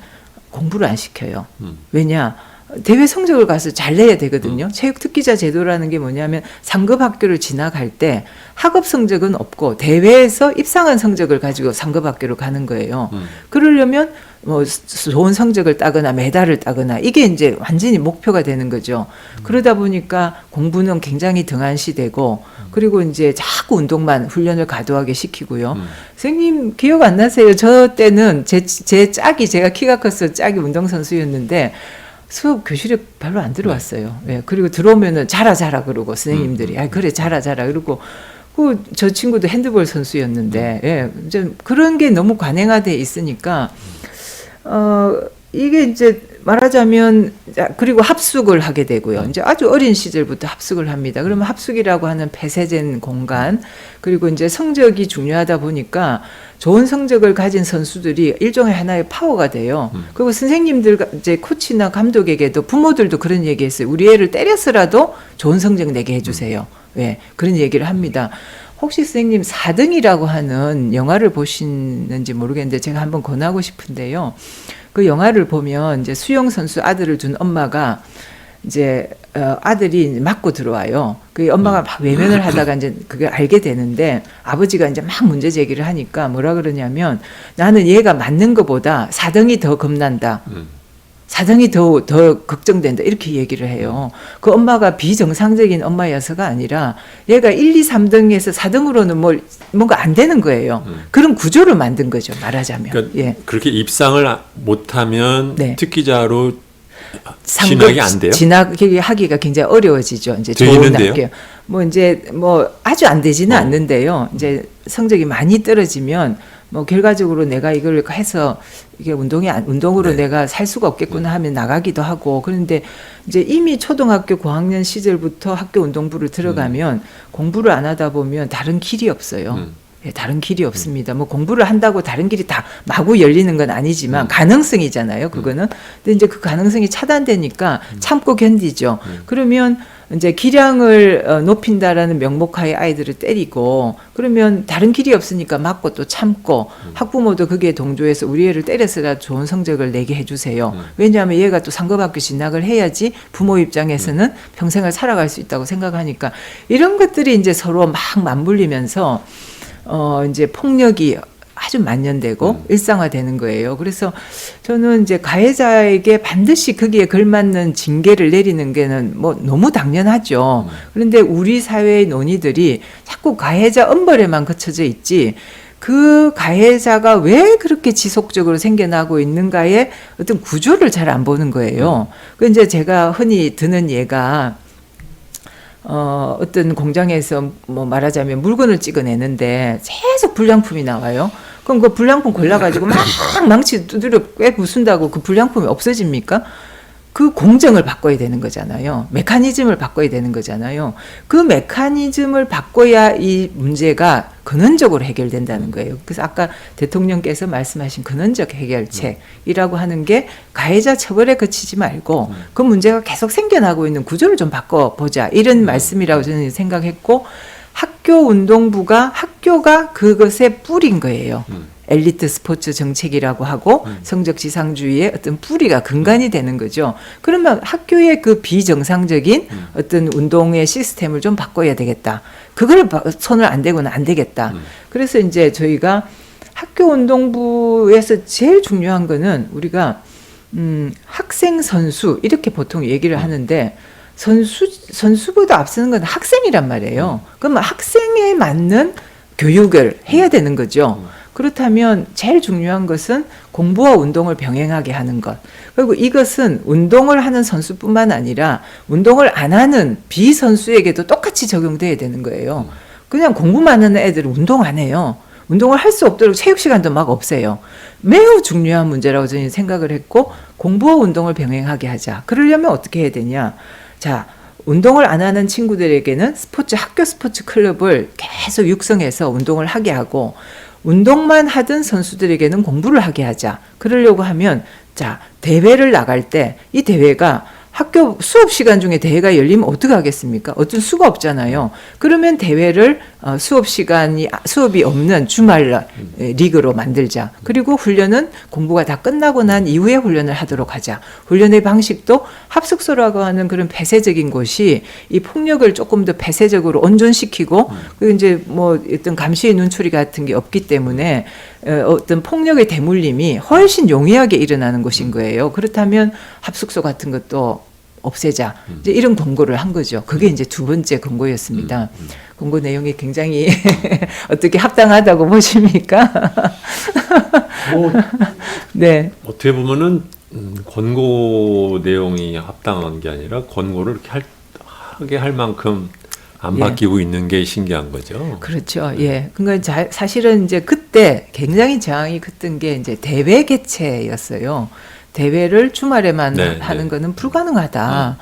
공부를 안 시켜요. 왜냐? 대회 성적을 가서 잘 내야 되거든요. 체육 특기자 제도라는 게 뭐냐면 상급 학교를 지나갈 때 학업 성적은 없고 대회에서 입상한 성적을 가지고 상급 학교로 가는 거예요. 그러려면 뭐 좋은 성적을 따거나 메달을 따거나 이게 이제 완전히 목표가 되는 거죠. 그러다 보니까 공부는 굉장히 등한시되고 그리고 이제 자꾸 운동만 훈련을 과도하게 시키고요. 선생님 기억 안 나세요? 저 때는 제 짝이 제가 키가 커서 짝이 운동선수였는데 수업 교실에 별로 안 들어왔어요. 예, 그리고 들어오면은 자라 그러고 선생님들이 그래 자라 그러고 저 친구도 핸드볼 선수였는데 예, 좀 그런 게 너무 관행화돼 있으니까 이게 이제 말하자면 그리고 합숙을 하게 되고요. 이제 아주 어린 시절부터 합숙을 합니다. 그러면 합숙이라고 하는 폐쇄된 공간 그리고 이제 성적이 중요하다 보니까 좋은 성적을 가진 선수들이 일종의 하나의 파워가 돼요. 그리고 선생님들 이제 코치나 감독에게도 부모들도 그런 얘기했어요. 우리 애를 때려서라도 좋은 성적 내게 해주세요. 예, 그런 얘기를 합니다. 혹시 선생님 4등이라고 하는 영화를 보시는지 모르겠는데 제가 한번 권하고 싶은데요. 그 영화를 보면 이제 수영 선수 아들을 둔 엄마가 이제 아들이 이제 맞고 들어와요. 그 엄마가 막 외면을 하다가 이제 그걸 알게 되는데 아버지가 이제 막 문제 제기를 하니까 뭐라 그러냐면 나는 얘가 맞는 것보다 사등이 더 겁난다. 사등이 더 걱정된다. 이렇게 얘기를 해요. 그 엄마가 비정상적인 엄마여서가 아니라 얘가 1, 2, 3등에서 4등으로는 뭔가 안 되는 거예요. 그런 구조를 만든 거죠. 말하자면. 그러니까 예. 그렇게 입상을 못하면 네. 특기자로 진학이 안 돼요? 진학이 하기가 굉장히 어려워지죠. 이제 돼 좋은 있는데요? 학교. 뭐 이제 뭐 아주 안 되지는 않는데요. 이제 성적이 많이 떨어지면 뭐 결과적으로 내가 이걸 해서 이게 운동으로 네. 내가 살 수가 없겠구나 하면 나가기도 하고. 그런데 이제 이미 초등학교 고학년 시절부터 학교 운동부를 들어가면 공부를 안 하다 보면 다른 길이 없어요. 예, 다른 길이 없습니다. 뭐 공부를 한다고 다른 길이 다 마구 열리는 건 아니지만 가능성이잖아요. 그거는. 근데 이제 그 가능성이 차단되니까 참고 견디죠. 그러면 이제 기량을 높인다라는 명목하에 아이들을 때리고 그러면 다른 길이 없으니까 맞고 또 참고 학부모도 거기에 동조해서 우리 애를 때려서라 좋은 성적을 내게 해주세요. 왜냐하면 얘가 또 상급학교 진학을 해야지 부모 입장에서는 평생을 살아갈 수 있다고 생각하니까 이런 것들이 이제 서로 막 맞물리면서 이제 폭력이 아주 만연되고 일상화되는 거예요. 그래서 저는 이제 가해자에게 반드시 거기에 걸맞는 징계를 내리는 게는 뭐 너무 당연하죠. 그런데 우리 사회의 논의들이 자꾸 가해자 엄벌에만 그쳐져 있지 그 가해자가 왜 그렇게 지속적으로 생겨나고 있는가의 어떤 구조를 잘 안 보는 거예요. 그 이제 제가 흔히 드는 예가 어떤 공장에서 뭐 말하자면 물건을 찍어내는데 계속 불량품이 나와요. 그럼 그 불량품 골라가지고 막 망치 두드려 꽤 부순다고 그 불량품이 없어집니까? 그 공정을 바꿔야 되는 거잖아요. 메커니즘을 바꿔야 되는 거잖아요. 그 메커니즘을 바꿔야 이 문제가 근원적으로 해결된다는 거예요. 그래서 아까 대통령께서 말씀하신 근원적 해결책이라고 하는 게 가해자 처벌에 그치지 말고 그 문제가 계속 생겨나고 있는 구조를 좀 바꿔보자. 이런 말씀이라고 저는 생각했고 학교 운동부가 학교가 그것의 뿌리인 거예요. 엘리트 스포츠 정책이라고 하고 성적 지상주의의 어떤 뿌리가 근간이 되는 거죠. 그러면 학교의 그 비정상적인 어떤 운동의 시스템을 좀 바꿔야 되겠다. 그걸 손을 안 대고는 안 되겠다. 그래서 이제 저희가 학교 운동부에서 제일 중요한 거는 우리가 학생 선수 이렇게 보통 얘기를 하는데 선수보다 앞서는 건 학생이란 말이에요. 그러면 학생에 맞는 교육을 해야 되는 거죠. 그렇다면 제일 중요한 것은 공부와 운동을 병행하게 하는 것. 그리고 이것은 운동을 하는 선수뿐만 아니라 운동을 안 하는 비선수에게도 똑같이 적용돼야 되는 거예요. 그냥 공부만 하는 애들은 운동 안 해요. 운동을 할 수 없도록 체육 시간도 막 없애요. 매우 중요한 문제라고 저는 생각을 했고 공부와 운동을 병행하게 하자. 그러려면 어떻게 해야 되냐. 자, 운동을 안 하는 친구들에게는 학교 스포츠 클럽을 계속 육성해서 운동을 하게 하고 운동만 하던 선수들에게는 공부를 하게 하자. 그러려고 하면 자, 대회를 나갈 때 이 대회가 학교 수업 시간 중에 대회가 열리면 어떻게 하겠습니까? 어쩔 수가 없잖아요. 그러면 대회를 수업이 없는 주말 리그로 만들자. 그리고 훈련은 공부가 다 끝나고 난 이후에 훈련을 하도록 하자. 훈련의 방식도 합숙소라고 하는 그런 폐쇄적인 곳이 이 폭력을 조금 더 폐쇄적으로 온전시키고 그리고 이제 뭐 어떤 감시의 눈초리 같은 게 없기 때문에 어떤 폭력의 대물림이 훨씬 용이하게 일어나는 곳인 거예요. 그렇다면 합숙소 같은 것도 없애자. 이제 이런 권고를 한 거죠. 그게 이제 두 번째 권고였습니다. 권고 내용이 굉장히 어떻게 합당하다고 보십니까? 뭐 네. 어떻게 보면은 권고 내용이 합당한 게 아니라 권고를 이렇게 하게 할 만큼 안 예. 바뀌고 있는 게 신기한 거죠. 그렇죠. 예. 그러니까 사실은 이제 그때 굉장히 저항이 컸던 게 이제 대회 개최였어요. 대회를 주말에만 하는 거는 불가능하다.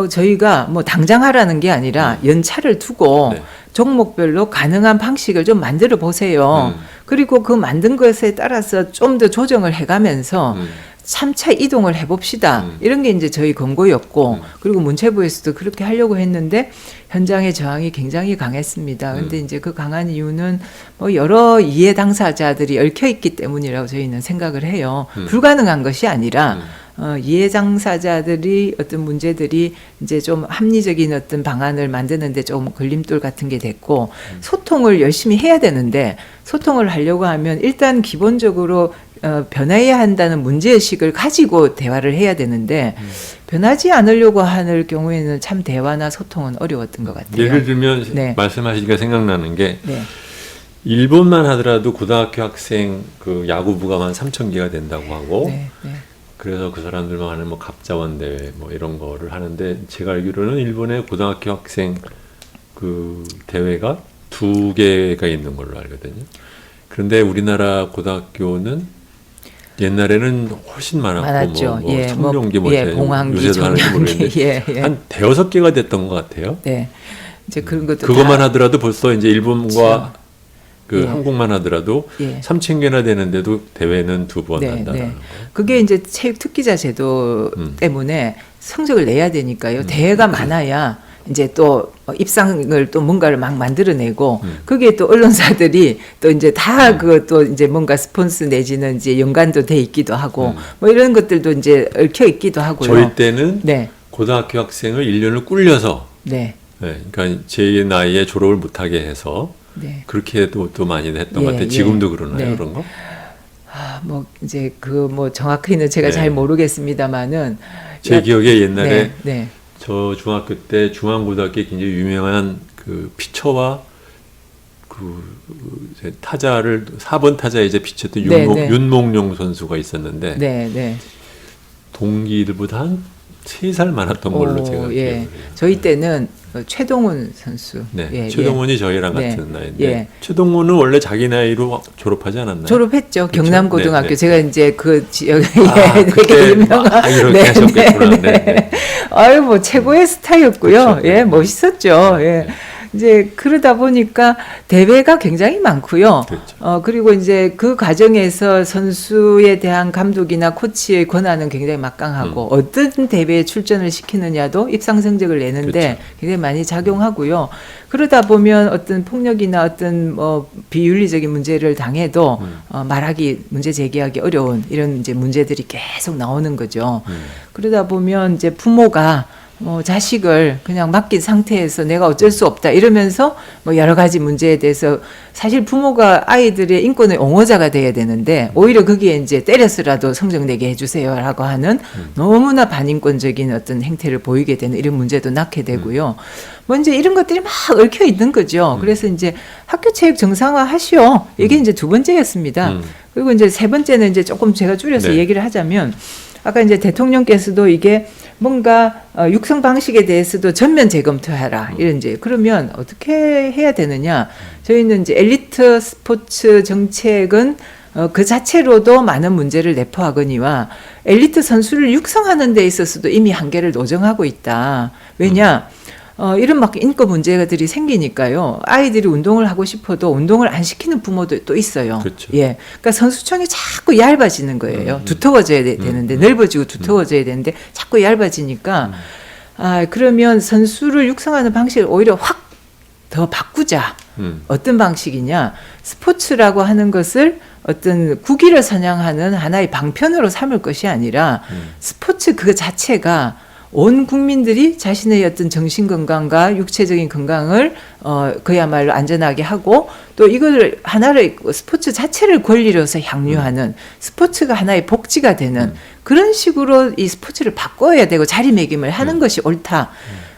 저희가 뭐 당장 하라는 게 아니라 연차를 두고 종목별로 가능한 방식을 좀 만들어 보세요. 그리고 그 만든 것에 따라서 좀 더 조정을 해가면서 3차 이동을 해봅시다. 이런 게 이제 저희 권고였고, 그리고 문체부에서도 그렇게 하려고 했는데 현장의 저항이 굉장히 강했습니다. 근데 이제 그 강한 이유는 뭐 여러 이해 당사자들이 얽혀 있기 때문이라고 저희는 생각을 해요. 불가능한 것이 아니라 이해 당사자들이 어떤 문제들이 이제 좀 합리적인 어떤 방안을 만드는데 좀 걸림돌 같은 게 됐고, 소통을 열심히 해야 되는데 소통을 하려고 하면 일단 기본적으로 변해야 한다는 문제의식을 가지고 대화를 해야 되는데 변하지 않으려고 하는 경우에는 참 대화나 소통은 어려웠던 것 같아요. 예를 들면 네. 말씀하시니까 생각나는 게 네. 일본만 하더라도 고등학교 학생 그 야구부가 한 3,000개가 된다고 하고 네. 네. 그래서 그 사람들만 하는 뭐 갑자원 대회 뭐 이런 거를 하는데 제가 알기로는 일본의 고등학교 학생 그 대회가 2개가 있는 걸로 알거든요. 그런데 우리나라 고등학교는 옛날에는 훨씬 많았죠. 뭐 예, 청룡기 뭐 봉황기, 요새도 하는지 모르겠는데 예. 한 대여섯 개가 됐던 것 같아요. 네. 이제 그런 것도 그것만 다, 하더라도 벌써 이제 일본과 그 예. 한국만 하더라도 예. 3,000개나 되는데도 대회는 2번 네, 한다는 네. 거. 그게 이제 체육 특기자 제도 때문에 성적을 내야 되니까요. 대회가 많아야 이제 또 입상을 또 뭔가를 막 만들어내고 그게 또 언론사들이 또 이제 다 그 또 이제 뭔가 스폰스 내지는 이제 연관도 돼 있기도 하고 뭐 이런 것들도 이제 얽혀 있기도 하고요. 저희 때는 네, 고등학교 학생을 1년을 꿀려서 네, 그러니까 제 나이에 졸업을 못하게 해서 네. 그렇게 또 많이 했던 예, 것 같아요. 예. 지금도 그러나요, 네. 그런 거? 뭐 이제 그 뭐 정확히는 제가 네. 잘 모르겠습니다만은 제 기억에 옛날에 네, 네. 저 중학교 때 중앙고등학교에 굉장히 유명한 그 피처와 그 이제 타자를 4번 타자에 이제 피쳤던 네, 네. 윤몽룡 선수가 있었는데 네, 네. 동기들보다 한 3살 많았던 걸로 제가 기억을 해요. 저희 때는 최동훈 선수. 네, 예, 최동훈이 저희랑 네. 같은 나이인데 예. 최동훈은 원래 자기 나이로 졸업하지 않았나요? 졸업했죠. 그렇죠? 경남고등학교. 네, 네. 제가 이제 그 지역에 되게 그때 유명한. 이렇게 하셨겠구나. 네. 아유, 뭐 최고의 스타였고요. 그렇죠. 예, 멋있었죠. 예. 네. 이제 그러다 보니까 대회가 굉장히 많고요. 그렇죠. 그리고 이제 그 과정에서 선수에 대한 감독이나 코치의 권한은 굉장히 막강하고 어떤 대회에 출전을 시키느냐도 입상 성적을 내는데 그렇죠. 굉장히 많이 작용하고요. 그러다 보면 어떤 폭력이나 어떤 뭐 비윤리적인 문제를 당해도 말하기, 문제 제기하기 어려운 이런 이제 문제들이 계속 나오는 거죠. 그러다 보면 이제 부모가 자식을 그냥 맡긴 상태에서 내가 어쩔 수 없다 이러면서 뭐 여러 가지 문제에 대해서 사실 부모가 아이들의 인권의 옹호자가 돼야 되는데 오히려 거기에 이제 때려서라도 성적 내게 해주세요라고 하는 너무나 반인권적인 어떤 행태를 보이게 되는 이런 문제도 낳게 되고요. 뭐 이제 이런 것들이 막 얽혀 있는 거죠. 그래서 이제 학교 체육 정상화 하시오. 이게 이제 2번째였습니다. 그리고 이제 3번째는 이제 조금 제가 줄여서 네. 얘기를 하자면 아까 이제 대통령께서도 이게 뭔가 육성 방식에 대해서도 전면 재검토하라 이런 이제 그러면 어떻게 해야 되느냐? 저희는 이제 엘리트 스포츠 정책은 그 자체로도 많은 문제를 내포하거니와 엘리트 선수를 육성하는 데 있어서도 이미 한계를 노정하고 있다. 왜냐? 이런 막 인권 문제들이 생기니까요. 아이들이 운동을 하고 싶어도 운동을 안 시키는 부모도 또 있어요. 그렇죠. 예. 그러니까 선수층이 자꾸 얇아지는 거예요. 두터워져야 되는데, 넓어지고 두터워져야 되는데, 자꾸 얇아지니까, 그러면 선수를 육성하는 방식을 오히려 확 더 바꾸자. 어떤 방식이냐. 스포츠라고 하는 것을 어떤 국위를 선양하는 하나의 방편으로 삼을 것이 아니라 스포츠 그 자체가 온 국민들이 자신의 어떤 정신 건강과 육체적인 건강을 그야말로 안전하게 하고 또 이걸 하나를 스포츠 자체를 권리로서 향유하는 스포츠가 하나의 복지가 되는 그런 식으로 이 스포츠를 바꿔야 되고 자리매김을 하는 것이 옳다.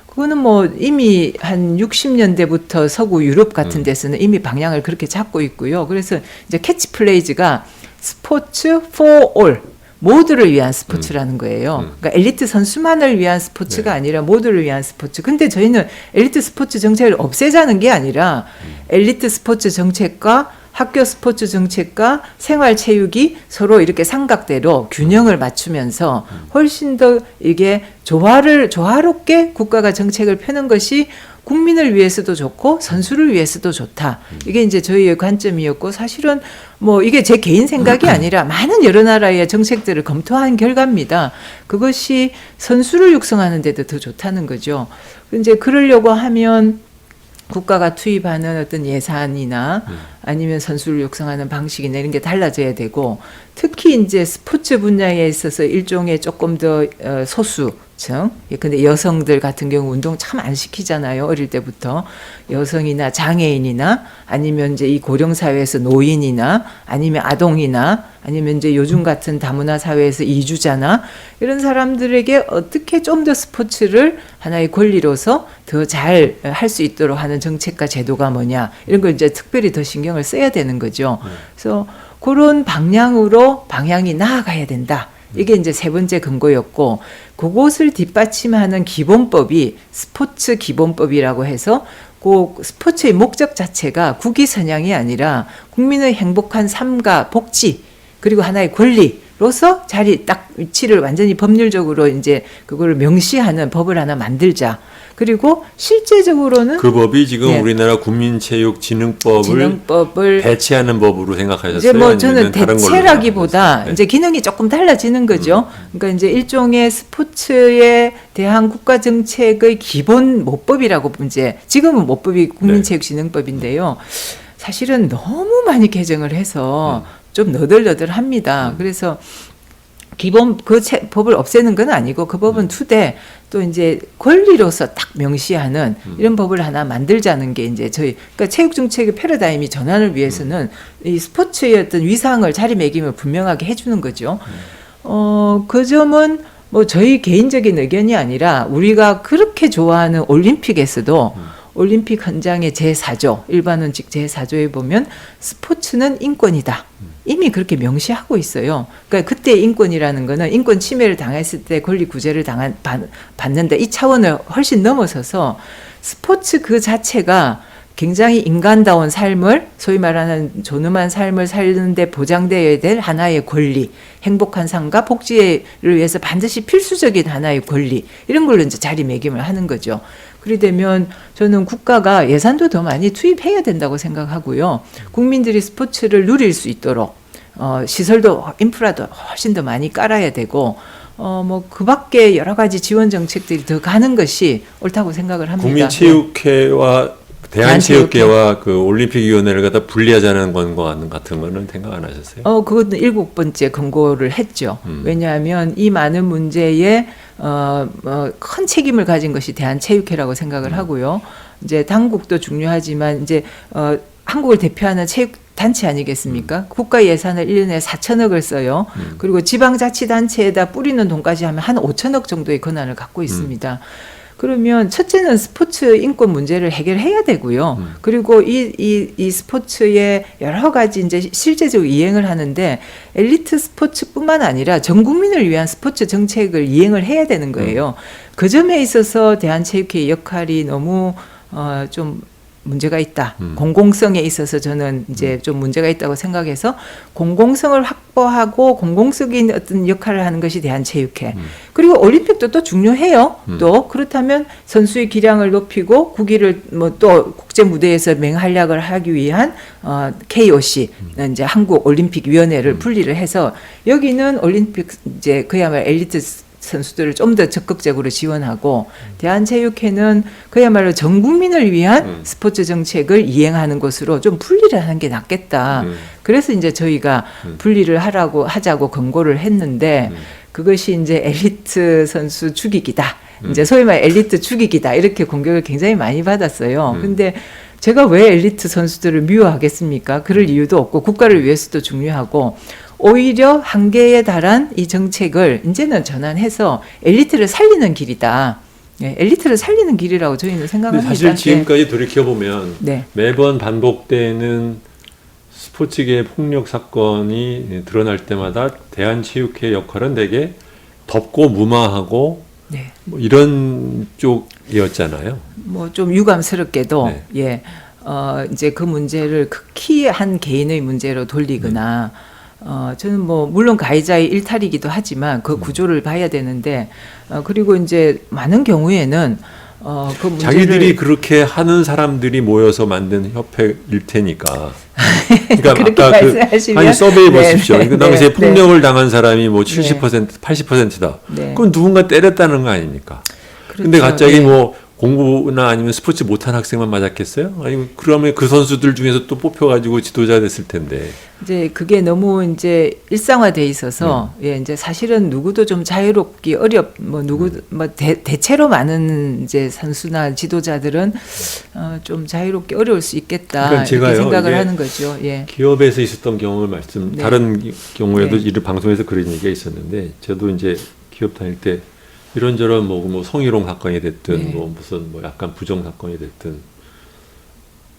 그거는 뭐 이미 한 60년대부터 서구 유럽 같은 데서는 이미 방향을 그렇게 잡고 있고요. 그래서 이제 캐치플레이즈가 스포츠 for all. 모두를 위한 스포츠라는 거예요. 그러니까 엘리트 선수만을 위한 스포츠가 아니라 모두를 위한 스포츠. 근데 저희는 엘리트 스포츠 정책을 없애자는 게 아니라 엘리트 스포츠 정책과 학교 스포츠 정책과 생활체육이 서로 이렇게 삼각대로 균형을 맞추면서 훨씬 더 이게 조화롭게 국가가 정책을 펴는 것이 국민을 위해서도 좋고 선수를 위해서도 좋다. 이게 이제 저희의 관점이었고 사실은 뭐 이게 제 개인 생각이 아니라 많은 여러 나라의 정책들을 검토한 결과입니다. 그것이 선수를 육성하는 데도 더 좋다는 거죠. 이제 그러려고 하면 국가가 투입하는 어떤 예산이나 아니면 선수를 육성하는 방식이나 이런 게 달라져야 되고, 특히 이제 스포츠 분야에 있어서 일종의 조금 더 소수층, 근데 여성들 같은 경우 운동 참 안 시키잖아요. 어릴 때부터 여성이나 장애인이나 아니면 이제 이 고령 사회에서 노인이나 아니면 아동이나 아니면 이제 요즘 같은 다문화 사회에서 이주자나 이런 사람들에게 어떻게 좀 더 스포츠를 하나의 권리로서 더 잘 할 수 있도록 하는 정책과 제도가 뭐냐, 이런 걸 이제 특별히 더 신경을 써야 되는 거죠. 그래서 그런 방향이 나아가야 된다. 이게 이제 세 번째 근거였고, 그것을 뒷받침하는 기본법이 스포츠 기본법이라고 해서 그 스포츠의 목적 자체가 국위선양이 아니라 국민의 행복한 삶과 복지 그리고 하나의 권리로서 자리 딱 위치를 완전히 법률적으로 이제 그거를 명시하는 법을 하나 만들자. 그리고 실제적으로는 그 법이 지금 네. 우리나라 국민체육진흥법을 배치하는 법으로 생각하셨어요? 이제 뭐 저는 아니면 다른 걸로 대체라기보다 생각하셨어요? 이제 기능이 조금 달라지는 거죠. 그러니까 이제 일종의 스포츠에 대한 국가 정책의 기본 모법이라고 이제 지금은 모법이 국민체육진흥법인데요. 사실은 너무 많이 개정을 해서 좀 너덜너덜합니다. 그래서 기본 법을 없애는 건 아니고 그 법은 투대 또 이제 권리로서 딱 명시하는 이런 법을 하나 만들자는 게 이제 그러니까 체육 정책의 패러다임이 전환을 위해서는 이 스포츠의 어떤 위상을 자리매김을 분명하게 해주는 거죠. 그 점은 뭐 저희 개인적인 의견이 아니라 우리가 그렇게 좋아하는 올림픽에서도 올림픽 헌장의 제4조, 일반원칙 제4조에 보면 스포츠는 인권이다. 이미 그렇게 명시하고 있어요. 그러니까 그때 인권이라는 거는 인권 침해를 당했을 때 권리 구제를 받는다. 이 차원을 훨씬 넘어서서 스포츠 그 자체가 굉장히 인간다운 삶을, 소위 말하는 존엄한 삶을 살는데 보장되어야 될 하나의 권리, 행복한 삶과 복지를 위해서 반드시 필수적인 하나의 권리, 이런 걸로 이제 자리매김을 하는 거죠. 그리 되면 저는 국가가 예산도 더 많이 투입해야 된다고 생각하고요. 국민들이 스포츠를 누릴 수 있도록 시설도 인프라도 훨씬 더 많이 깔아야 되고, 뭐 그 밖에 여러 가지 지원 정책들이 더 가는 것이 옳다고 생각을 합니다. 국민체육회와 대한체육회와 그 올림픽위원회를 갖다 분리하자는 건과 같은 거는 생각 안 하셨어요? 그것도 7번째 권고를 했죠. 왜냐하면 이 많은 문제에 큰 책임을 가진 것이 대한체육회라고 생각을 하고요. 이제 당국도 중요하지만 이제 한국을 대표하는 체육 단체 아니겠습니까? 국가 예산을 1년에 4천억을 써요. 그리고 지방자치단체에다 뿌리는 돈까지 하면 한 5천억 정도의 권한을 갖고 있습니다. 그러면 첫째는 스포츠 인권 문제를 해결해야 되고요. 그리고 이 스포츠의 여러 가지 이제 실제적으로 이행을 하는데 엘리트 스포츠뿐만 아니라 전 국민을 위한 스포츠 정책을 이행을 해야 되는 거예요. 그 점에 있어서 대한체육회의 역할이 너무 좀 문제가 있다. 공공성에 있어서 저는 이제 좀 문제가 있다고 생각해서 공공성을 확보하고 공공적인 어떤 역할을 하는 것이 대한체육회. 그리고 올림픽도 또 중요해요. 또 그렇다면 선수의 기량을 높이고 국위를 뭐 또 국제 무대에서 맹활약을 하기 위한 KOC 이제 한국 올림픽 위원회를 분리를 해서 여기는 올림픽 이제 그야말로 엘리트 선수들을 좀 더 적극적으로 지원하고 대한체육회는 그야말로 전 국민을 위한 스포츠 정책을 이행하는 것으로 좀 분리를 하는 게 낫겠다. 그래서 이제 저희가 분리를 하자고 권고를 했는데 그것이 이제 엘리트 선수 죽이기다. 이제 소위 말 엘리트 죽이기다. 이렇게 공격을 굉장히 많이 받았어요. 근데 제가 왜 엘리트 선수들을 미워하겠습니까? 그럴 이유도 없고 국가를 위해서도 중요하고 오히려 한계에 달한 이 정책을 이제는 전환해서 엘리트를 살리는 길이다. 네, 엘리트를 살리는 길이라고 저희는 생각합니다. 사실 지금까지 돌이켜보면 네. 매번 반복되는 스포츠계 폭력 사건이 드러날 때마다 대한체육회 역할은 되게 덥고 무마하고 네. 뭐 이런 쪽이었잖아요. 뭐 좀 유감스럽게도 네. 예, 이제 그 문제를 극히 한 개인의 문제로 돌리거나 저는 뭐 물론 가해자의 일탈이기도 하지만 그 구조를 봐야 되는데 그리고 이제 많은 경우에는 그 문제를 자기들이 그렇게 하는 사람들이 모여서 만든 협회일 테니까. 그러니까 그렇게 아까 말씀하시면 아니 서베이 네, 보십시오. 네, 그 당시에 네, 폭력을 당한 사람이 뭐 70%, 80%다. 네. 그건 누군가 때렸다는 거 아닙니까? 그렇죠. 근데 갑자기 네. 뭐 공부나 아니면 스포츠 못한 학생만 맞았겠어요? 아니 그러면 그 선수들 중에서 또 뽑혀가지고 지도자 됐을 텐데. 이제 그게 너무 이제 일상화돼 있어서 예 이제 사실은 누구도 좀 자유롭기 대체로 많은 이제 선수나 지도자들은 좀 자유롭기 어려울 수 있겠다 그러니까 이렇게 제가요, 생각을 이게 하는 거죠. 예. 기업에서 있었던 경험을 네. 다른 경우에도 네. 이를 방송에서 그런 얘기가 있었는데 저도 이제 기업 다닐 때 이런저런 뭐 성희롱 사건이 됐든 네. 뭐 무슨 뭐 약간 부정 사건이 됐든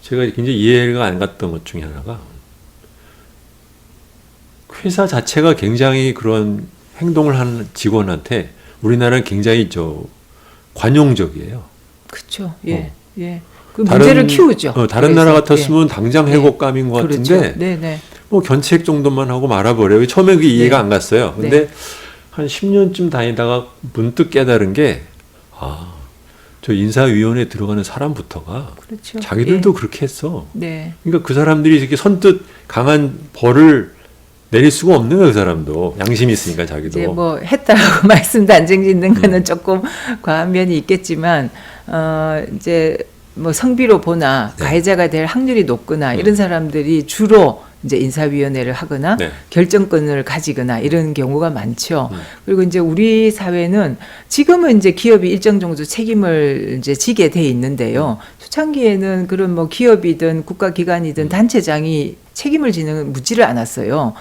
제가 굉장히 이해가 안 갔던 것 중에 하나가 회사 자체가 굉장히 그런 행동을 하는 직원한테 우리나라는 굉장히 관용적이에요. 그렇죠. 예. 예. 그 다른- 문제를 키우죠. 다른 그래서, 나라 같았으면 당장 예. 해고감인 것 그렇죠. 같은데 네네. 뭐 견책 정도만 하고 말아버려요. 처음에 그게 이해가 네. 안 갔어요. 근데 한 10년쯤 다니다가 문득 깨달은 게 저 인사위원회에 들어가는 사람부터가 그렇죠. 자기들도 예. 그렇게 했어. 네. 그러니까 그 사람들이 이렇게 선뜻 강한 벌을 내릴 수가 없는 거예요. 그 사람도 양심이 있으니까 자기도. 이제 뭐 했다라고 말씀도 안 짓는 거는 조금 과한 면이 있겠지만 이제 뭐 성비로 보나 네. 가해자가 될 확률이 높거나 이런 사람들이 주로 이제 인사위원회를 하거나 네. 결정권을 가지거나 이런 경우가 많죠. 그리고 이제 우리 사회는 지금은 이제 기업이 일정 정도 책임을 이제 지게 돼 있는데요. 초창기에는 그런 뭐 기업이든 국가기관이든 단체장이 책임을 지는 묻지를 않았어요.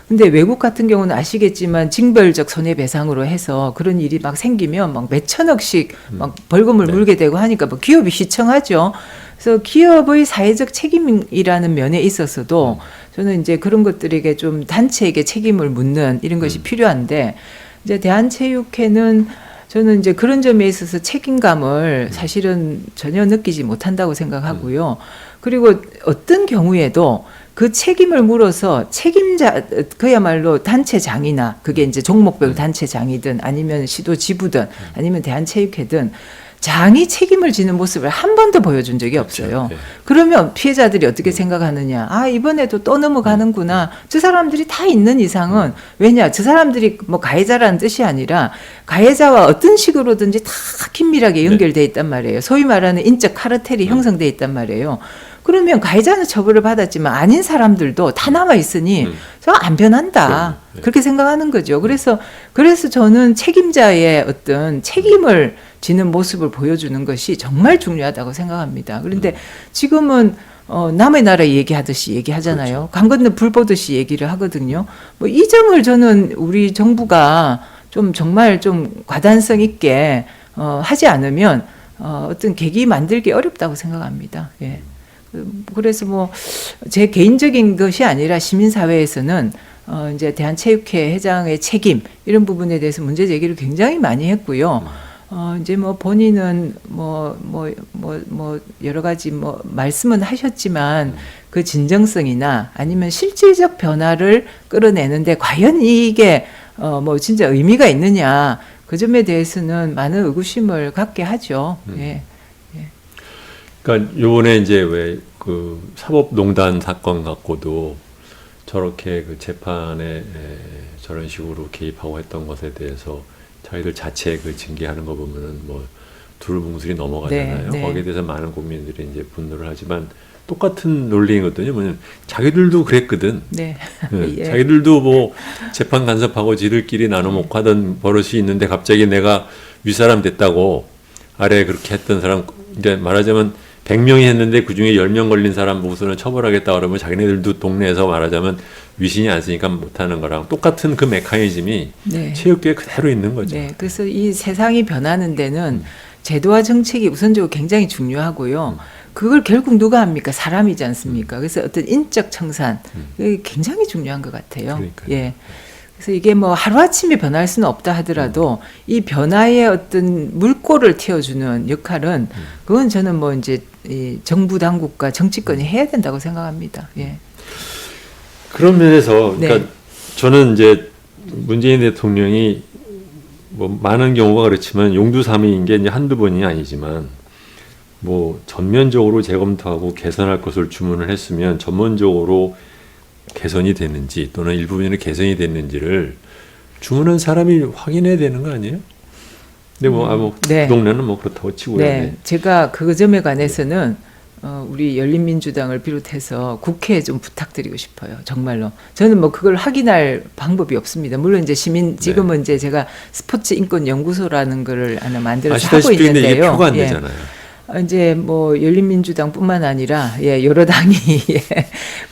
근데 외국 같은 경우는 아시겠지만 징벌적 손해배상으로 해서 그런 일이 막 생기면 막 몇천억씩 막 벌금을 네. 물게 되고 하니까 뭐 기업이 시청하죠. 그래서 기업의 사회적 책임이라는 면에 있어서도 저는 이제 그런 것들에게 좀 단체에게 책임을 묻는 이런 것이 필요한데 이제 대한체육회는 저는 이제 그런 점에 있어서 책임감을 사실은 전혀 느끼지 못한다고 생각하고요. 그리고 어떤 경우에도 그 책임을 물어서 책임자 그야말로 단체장이나 그게 이제 종목별 단체장이든 아니면 시도 지부든 아니면 대한체육회든 장이 책임을 지는 모습을 한 번도 보여준 적이 없어요. 네. 그러면 피해자들이 어떻게 생각하느냐. 이번에도 또 넘어가는구나. 저 사람들이 다 있는 이상은 왜냐. 저 사람들이 뭐 가해자라는 뜻이 아니라 가해자와 어떤 식으로든지 다 긴밀하게 연결돼 있단 말이에요. 소위 말하는 인적 카르텔이 형성돼 있단 말이에요. 그러면 가해자는 처벌을 받았지만 아닌 사람들도 다 남아 있으니 저 안 변한다. 그렇게 생각하는 거죠. 그래서 저는 책임자의 어떤 책임을 지는 모습을 보여주는 것이 정말 중요하다고 생각합니다. 그런데 지금은 남의 나라 얘기하듯이 얘기하잖아요. 그렇죠. 강 건너 불 보듯이 얘기를 하거든요. 뭐 이 점을 저는 우리 정부가 좀 정말 좀 과단성 있게 하지 않으면 어떤 계기 만들기 어렵다고 생각합니다. 예. 그래서 뭐 제 개인적인 것이 아니라 시민사회에서는 이제 대한체육회 회장의 책임 이런 부분에 대해서 문제 제기를 굉장히 많이 했고요. 이제 뭐 본인은 뭐 여러 가지 뭐 말씀은 하셨지만 그 진정성이나 아니면 실질적 변화를 끌어내는데 과연 이게 뭐 진짜 의미가 있느냐 그 점에 대해서는 많은 의구심을 갖게 하죠. 예. 그러니까 요번에 이제 왜 그 사법농단 사건 갖고도 저렇게 그 재판에 저런 식으로 개입하고 했던 것에 대해서 자기들 자체 그 징계하는 거 보면은 뭐 두루뭉술이 넘어가잖아요. 네, 네. 거기에 대해서 많은 국민들이 이제 분노를 하지만 똑같은 논리거든요. 뭐냐면 자기들도 그랬거든. 네. 네, 예. 자기들도 뭐 재판 간섭하고 지들끼리 나눠 먹고 하던 버릇이 있는데 갑자기 내가 윗사람 됐다고 아래 그렇게 했던 사람 이제 말하자면 100명이 했는데 그중에 10명 걸린 사람 우선은 처벌하겠다 그러면 자기네들도 동네에서 말하자면 위신이 안 쓰니까 못하는 거랑 똑같은 그 메커니즘이 네. 체육계에 그대로 있는 거죠. 네, 그래서 이 세상이 변하는 데는 제도와 정책이 우선적으로 굉장히 중요하고요. 그걸 결국 누가 합니까? 사람이지 않습니까? 그래서 어떤 인적 청산, 그게 굉장히 중요한 것 같아요. 그러니까요. 예. 그래서 이게 뭐 하루아침에 변할 수는 없다 하더라도 이 변화의 어떤 물꼬를 틔워주는 역할은 그건 저는 뭐 이제 이 정부 당국과 정치권이 해야 된다고 생각합니다. 예. 그런 면에서 그러니까 네. 저는 이제 문재인 대통령이 뭐 많은 경우가 그렇지만 용두사미인 게 이제 한두 번이 아니지만 뭐 전면적으로 재검토하고 개선할 것을 주문을 했으면 전문적으로 개선이 됐는지 또는 일부분이 개선이 됐는지를 주문한 사람이 확인해야 되는 거 아니에요? 근데 네. 그 동네는 뭐 그렇다고 치고요. 네, 제가 그 점에 관해서는 우리 열린민주당을 비롯해서 국회에 좀 부탁드리고 싶어요. 정말로. 저는 뭐 그걸 확인할 방법이 없습니다. 물론 이제 지금은 이제 제가 스포츠 인권 연구소라는 거를 하나 만들어서 하고 아시다시피 근데 있는데요. 이게 표가 안 되잖아요. 이제 뭐 열린민주당뿐만 아니라 여러 당이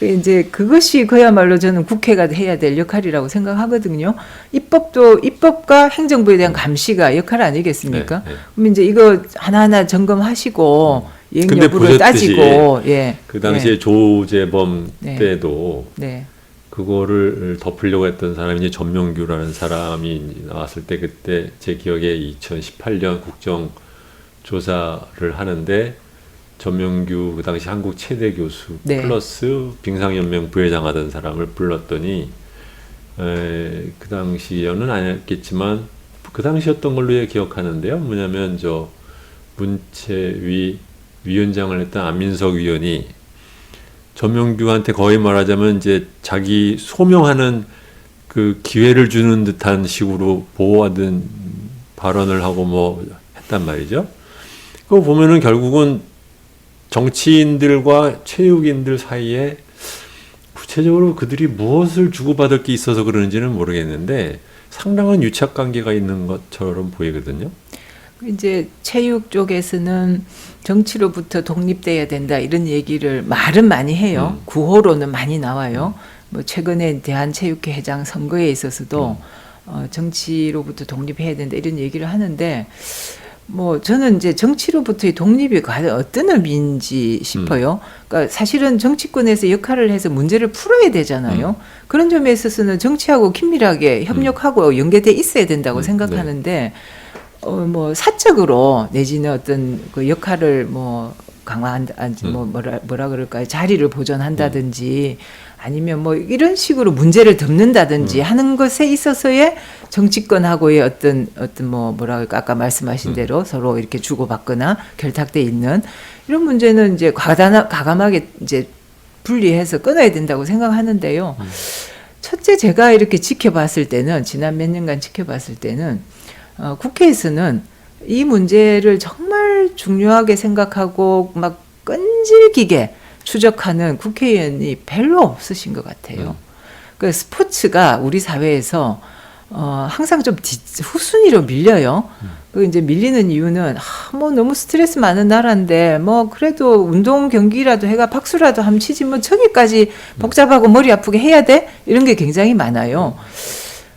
이제 그것이 그야말로 저는 국회가 해야 될 역할이라고 생각하거든요. 입법과 행정부에 대한 감시가 역할 아니겠습니까? 네. 그럼 이제 이거 하나하나 점검하시고 이행 근데 여부를 보셨듯이 따지고 그 당시에 조재범 네. 때도 네. 그거를 덮으려고 했던 사람이 이제 전명규라는 사람이 나왔을 때 그때 제 기억에 2018년 국정조사를 하는데 전명규 그 당시 한국 최대 교수 네. 플러스 빙상연맹 부회장 하던 사람을 불렀더니 그 당시에는 아니었겠지만 그 당시였던 걸로 기억하는데요. 뭐냐면 저 문체위 위원장을 했던 안민석 위원이 전명규한테 거의 말하자면 이제 자기 소명하는 그 기회를 주는 듯한 식으로 보호하던 발언을 하고 뭐 했단 말이죠. 그거 보면은 결국은 정치인들과 체육인들 사이에 구체적으로 그들이 무엇을 주고받을 게 있어서 그러는지는 모르겠는데 상당한 유착 관계가 있는 것처럼 보이거든요. 이제 체육 쪽에서는 정치로부터 독립돼야 된다 이런 얘기를 말은 많이 해요. 구호로는 많이 나와요. 뭐 최근에 대한체육회 회장 선거에 있어서도 정치로부터 독립해야 된다 이런 얘기를 하는데 뭐 저는 이제 정치로부터의 독립이 과연 어떤 의미인지 싶어요. 그러니까 사실은 정치권에서 역할을 해서 문제를 풀어야 되잖아요. 그런 점에 있어서는 정치하고 긴밀하게 협력하고 연계돼 있어야 된다고 생각하는데 뭐 사적으로 내지는 어떤 그 역할을 뭐 강화한다, 뭐 뭐라 그럴까요? 자리를 보존한다든지 아니면 뭐 이런 식으로 문제를 덮는다든지 하는 것에 있어서의 정치권하고의 어떤 뭐라 그럴까 아까 말씀하신 대로 서로 이렇게 주고받거나 결탁돼 있는 이런 문제는 이제 과감하게 이제 분리해서 끊어야 된다고 생각하는데요. 첫째 제가 이렇게 지켜봤을 때는 지난 몇 년간 지켜봤을 때는 국회에서는 이 문제를 정말 중요하게 생각하고 막 끈질기게 추적하는 국회의원이 별로 없으신 것 같아요. 그 스포츠가 우리 사회에서 항상 좀 후순위로 밀려요. 그 이제 밀리는 이유는 뭐 너무 스트레스 많은 나라인데 뭐 그래도 운동 경기라도 해가 박수라도 함 치지 뭐 저기까지 복잡하고 머리 아프게 해야 돼? 이런 게 굉장히 많아요.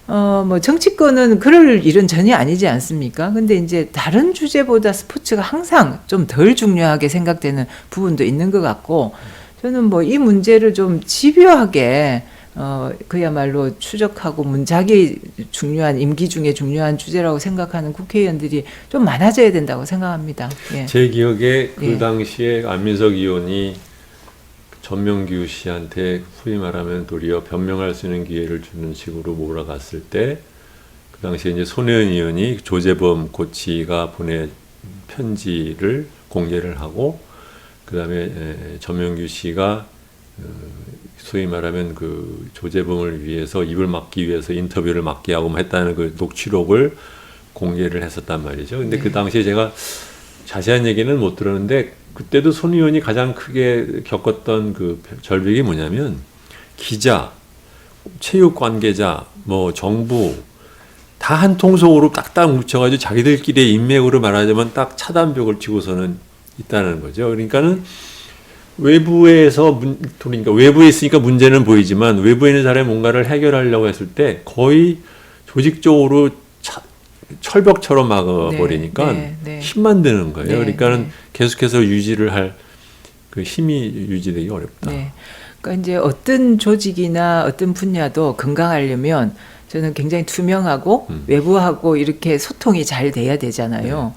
뭐 정치권은 그럴 일은 전혀 아니지 않습니까? 근데 이제 다른 주제보다 스포츠가 항상 좀 덜 중요하게 생각되는 부분도 있는 것 같고, 저는 뭐 이 문제를 좀 집요하게 그야말로 추적하고 자기 중요한 임기 중에 중요한 주제라고 생각하는 국회의원들이 좀 많아져야 된다고 생각합니다. 예. 제 기억에 그 예. 당시에 안민석 의원이 전명규 씨한테 후히 말하면 도리어 변명할 수 있는 기회를 주는 식으로 몰아갔을 때 그 당시에 이제 손혜원 의원이 조재범 코치가 보낸 편지를 공개를 하고 그 다음에 전명규 씨가 소위 말하면 그 조재범을 위해서 입을 막기 위해서 인터뷰를 막게 하고 했다는 그 녹취록을 공개를 했었단 말이죠. 근데 그 당시에 제가 자세한 얘기는 못 들었는데 그때도 손 의원이 가장 크게 겪었던 그 절벽이 뭐냐면 기자, 체육 관계자, 뭐 정부 다 한 통속으로 딱딱 뭉쳐가지고 자기들끼리의 인맥으로 말하자면 딱 차단벽을 치고서는 있다는 거죠. 그러니까는 외부에서 그러니까 외부에 있으니까 문제는 보이지만 외부에 있는 사람이 뭔가를 해결하려고 했을 때 거의 조직적으로 철벽처럼 막아버리니까 힘만 드는 거예요. 그러니까는 계속해서 유지를 할 그 힘이 유지되기 어렵다. 네. 그러니까 이제 어떤 조직이나 어떤 분야도 근강하려면 저는 굉장히 투명하고 외부하고 이렇게 소통이 잘 돼야 되잖아요.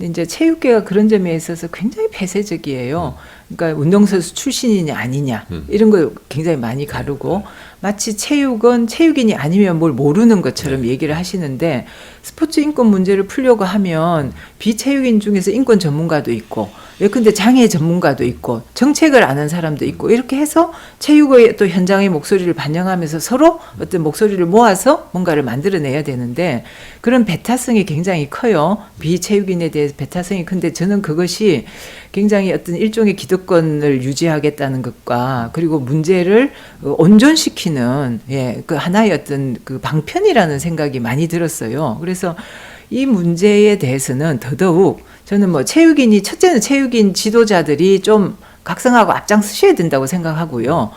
근데 이제 체육계가 그런 점에 있어서 굉장히 폐쇄적이에요. 그러니까 운동선수 출신이냐 아니냐 이런 거 굉장히 많이 가르고 마치 체육은 체육인이 아니면 뭘 모르는 것처럼 얘기를 하시는데 스포츠 인권 문제를 풀려고 하면 비체육인 중에서 인권 전문가도 있고 예컨대 장애 전문가도 있고 정책을 아는 사람도 있고 이렇게 해서 체육의 또 현장의 목소리를 반영하면서 서로 어떤 목소리를 모아서 뭔가를 만들어내야 되는데 그런 배타성이 굉장히 커요. 비체육인에 대해서 배타성이 큰데 저는 그것이 굉장히 어떤 일종의 기득권을 유지하겠다는 것과 그리고 문제를 온전시키는 그 하나의 어떤 그 방편이라는 생각이 많이 들었어요. 그래서 이 문제에 대해서는 더더욱 저는 뭐 체육인이 첫째는 체육인 지도자들이 좀 각성하고 앞장서셔야 된다고 생각하고요.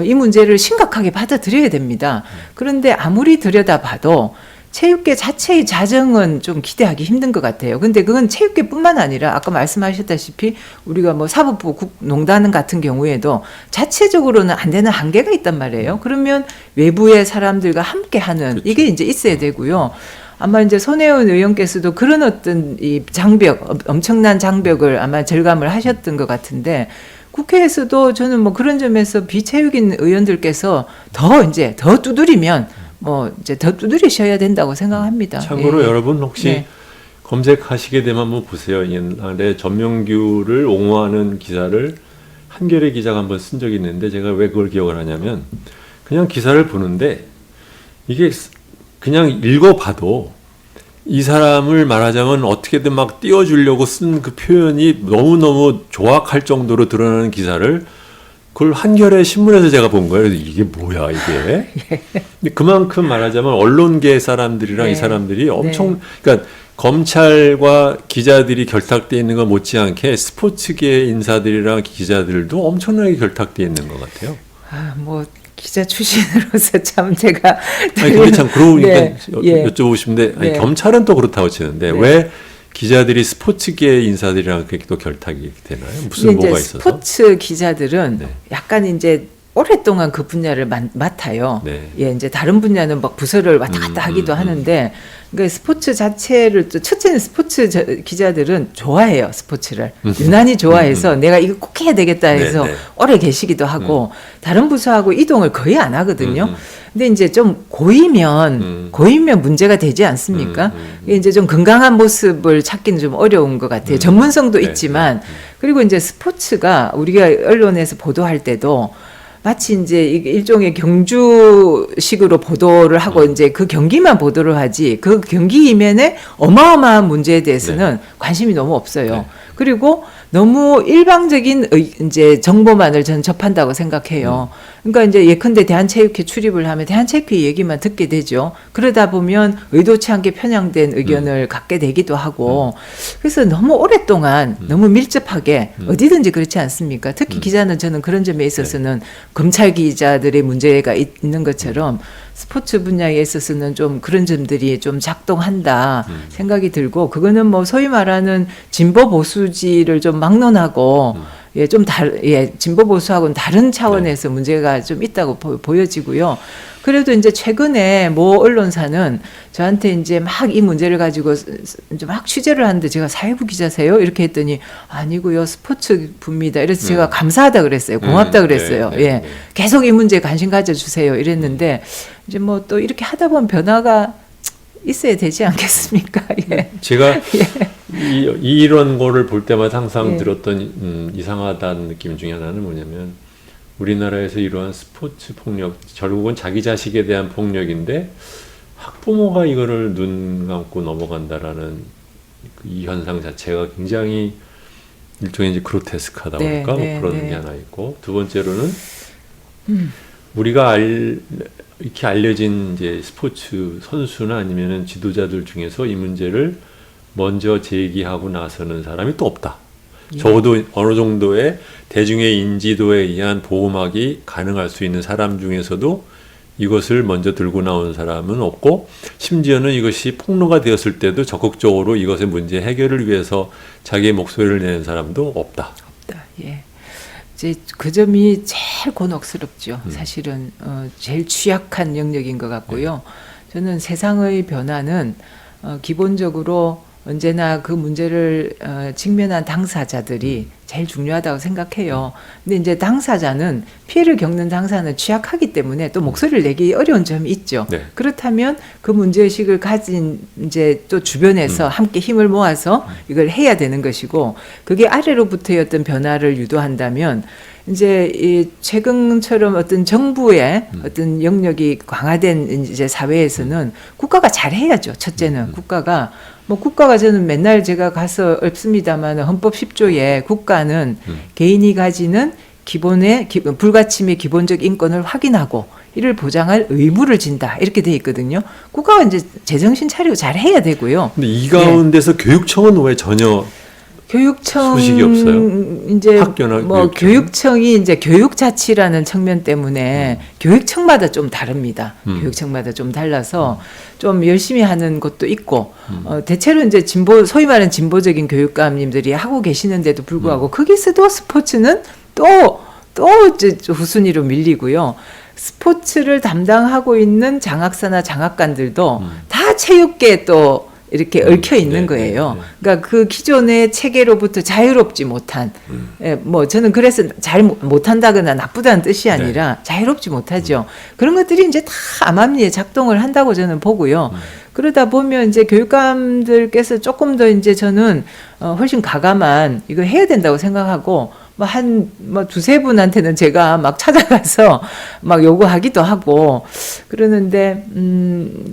이 문제를 심각하게 받아들여야 됩니다. 그런데 아무리 들여다봐도 체육계 자체의 자정은 좀 기대하기 힘든 것 같아요. 근데 그건 체육계뿐만 아니라 아까 말씀하셨다시피 우리가 뭐 사법부 농단 같은 경우에도 자체적으로는 안 되는 한계가 있단 말이에요. 그러면 외부의 사람들과 함께 하는 그렇죠. 이게 이제 있어야 되고요. 아마 이제 손혜원 의원께서도 그런 어떤 이 장벽, 엄청난 장벽을 아마 절감을 하셨던 것 같은데 국회에서도 저는 뭐 그런 점에서 비체육인 의원들께서 더 두드리면 뭐 이제 더 두드리셔야 된다고 생각합니다. 참고로 여러분 혹시 네. 검색하시게 되면 한번 보세요. 옛날에 전명규를 옹호하는 기사를 한겨레 기자가 한번 쓴 적이 있는데 제가 왜 그걸 기억을 하냐면 그냥 기사를 보는데 이게 그냥 읽어봐도 이 사람을 말하자면 어떻게든 막 띄워주려고 쓴 그 표현이 너무너무 조악할 정도로 드러나는 기사를 그걸 한겨레 신문에서 제가 본 거예요. 그래서 이게 뭐야 이게. 근데 그만큼 말하자면 언론계 사람들이랑 네. 이 사람들이 엄청 네. 그러니까 검찰과 기자들이 결탁되어 있는 것 못지않게 스포츠계 인사들이랑 기자들도 엄청나게 결탁되어 있는 것 같아요. 뭐 기자 출신으로서 참 제가 아니 근데 참 그러니까 네, 여쭤보고 싶은데 아니, 네. 검찰은 또 그렇다고 치는데 네. 왜 기자들이 스포츠계 인사들이랑 그렇게 또 결탁이 되나요? 무슨 이제 뭐가 있어서? 스포츠 기자들은 네. 약간 이제 오랫동안 그 분야를 맡아요. 네. 이제 다른 분야는 막 부서를 왔다 갔다 하기도 하는데, 그러니까 스포츠 자체를 또 첫째는 스포츠 기자들은 좋아해요, 스포츠를. 유난히 좋아해서 내가 이거 꼭 해야 되겠다 해서 네, 네. 오래 계시기도 하고, 다른 부서하고 이동을 거의 안 하거든요. 근데 이제 좀 고이면 문제가 되지 않습니까? 이제 좀 건강한 모습을 찾기는 좀 어려운 것 같아요. 전문성도 네, 있지만, 그리고 이제 스포츠가 우리가 언론에서 보도할 때도 마치 이제 일종의 경주식으로 보도를 하고 이제 그 경기만 보도를 하지 그 경기 이면에 어마어마한 문제에 대해서는 관심이 너무 없어요. 네. 그리고 너무 일방적인 이제 정보만을 저는 접한다고 생각해요. 그러니까 이제 예컨대 대한체육회 출입을 하면 대한체육회 얘기만 듣게 되죠. 그러다 보면 의도치 않게 편향된 의견을 갖게 되기도 하고 그래서 너무 오랫동안 너무 밀접하게 어디든지 그렇지 않습니까? 특히 기자는 저는 그런 점에 있어서는 검찰 기자들의 문제가 있는 것처럼 스포츠 분야에 있어서는 좀 그런 점들이 좀 작동한다 생각이 들고 그거는 뭐 소위 말하는 진보 보수지를 좀 막론하고 진보 보수하고는 다른 차원에서 문제가 좀 있다고 보여지고요. 그래도 이제 최근에 모 언론사는 저한테 이제 막 이 문제를 가지고 이제 막 취재를 하는데 제가 사회부 기자세요? 이렇게 했더니 아니고요. 스포츠부입니다. 이래서 제가 감사하다 그랬어요. 고맙다 그랬어요. 네. 계속 이 문제에 관심 가져주세요. 이랬는데 이제 뭐 또 이렇게 하다 보면 변화가 있어야 되지 않겠습니까? 예. 제가 이런 거를 볼 때마다 항상 예. 들었던 이상하다는 느낌 중에 하나는 뭐냐면 우리나라에서 이러한 스포츠 폭력 결국은 자기 자식에 대한 폭력인데 학부모가 이거를 눈 감고 넘어간다라는 이 현상 자체가 굉장히 일종의 이제 그로테스크하다 네, 보니까 네, 뭐 그런 네. 게 하나 있고 두 번째로는 우리가 이렇게 알려진 이제 스포츠 선수나 아니면은 지도자들 중에서 이 문제를 먼저 제기하고 나서는 사람이 또 없다. 적어도 어느 정도의 대중의 인지도에 의한 보호막이 가능할 수 있는 사람 중에서도 이것을 먼저 들고 나온 사람은 없고 심지어는 이것이 폭로가 되었을 때도 적극적으로 이것의 문제 해결을 위해서 자기의 목소리를 내는 사람도 없다. 예. 이제 그 점이 제일 곤혹스럽죠. 사실은 제일 취약한 영역인 것 같고요. 저는 세상의 변화는 기본적으로 언제나 그 문제를 직면한 당사자들이 제일 중요하다고 생각해요. 근데 이제 당사자는 피해를 겪는 당사는 취약하기 때문에 또 목소리를 내기 어려운 점이 있죠. 네. 그렇다면 그 문제의식을 가진 이제 또 주변에서 함께 힘을 모아서 이걸 해야 되는 것이고, 그게 아래로부터의 어떤 변화를 유도한다면 이제 이 최근처럼 어떤 정부의 어떤 영역이 강화된 이제 사회에서는 국가가 잘해야죠. 첫째는 국가가 저는 맨날 제가 가서 읊습니다만, 헌법 10조에 국가는 개인이 가지는 기본의 불가침의 기본적 인권을 확인하고 이를 보장할 의무를 진다, 이렇게 돼 있거든요. 국가가 이제 제정신 차리고 잘 해야 되고요. 근데 이 가운데서 교육청은 왜 전혀 교육청 소식이 없어요? 이제 학교나 뭐 교육청? 교육청이 이제 교육자치라는 측면 때문에 교육청마다 좀 다릅니다. 교육청마다 좀 달라서 좀 열심히 하는 곳도 있고, 대체로 이제 소위 말하는 진보적인 교육감님들이 하고 계시는데도 불구하고 거기서도 스포츠는 또 이제 후순위로 밀리고요. 스포츠를 담당하고 있는 장학사나 장학관들도 다 체육계에 또 이렇게 얽혀 있는 거예요. 그러니까 그 기존의 체계로부터 자유롭지 못한, 뭐 저는 그래서 잘 못한다거나 나쁘다는 뜻이 아니라 자유롭지 못하죠. 그런 것들이 이제 다 암암리에 작동을 한다고 저는 보고요. 그러다 보면 이제 교육감들께서 조금 더 이제 저는 훨씬 가감한 이거 해야 된다고 생각하고, 두세 분한테는 제가 막 찾아가서 막 요구하기도 하고 그러는데,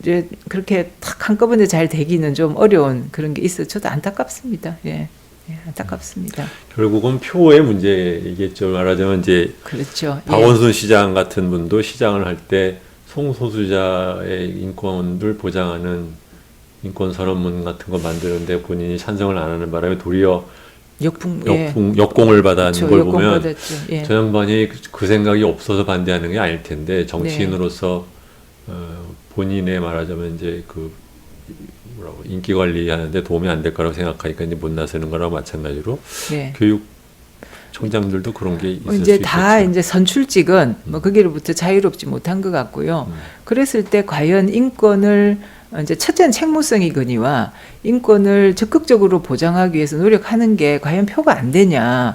이제 그렇게 탁 한꺼번에 잘 되기는 좀 어려운 그런 게 있어요. 저도 안타깝습니다. 예, 안타깝습니다. 결국은 표의 문제이겠죠. 말하자면 이제 그렇죠. 박원순 시장 같은 분도 시장을 할 때 성소수자의 인권을 보장하는 인권 선언문 같은 거 만드는데 본인이 찬성을 안 하는 바람에 도리어 역공을 받은 그렇죠, 걸 보면 예. 저 양반이 그 생각이 없어서 반대하는 게 아닐 텐데, 정치인으로서 본인의 말하자면 이제 인기 관리하는데 도움이 안 될 거라고 생각하니까 이제 못 나서는 거랑 마찬가지로 교육청장들도 그런 게 있을 수 이제 있겠죠. 다 이제 선출직은 뭐 거기로부터 자유롭지 못한 것 같고요. 그랬을 때 과연 인권을 이제 첫째는 책무성이거니와 인권을 적극적으로 보장하기 위해서 노력하는 게 과연 표가 안 되냐.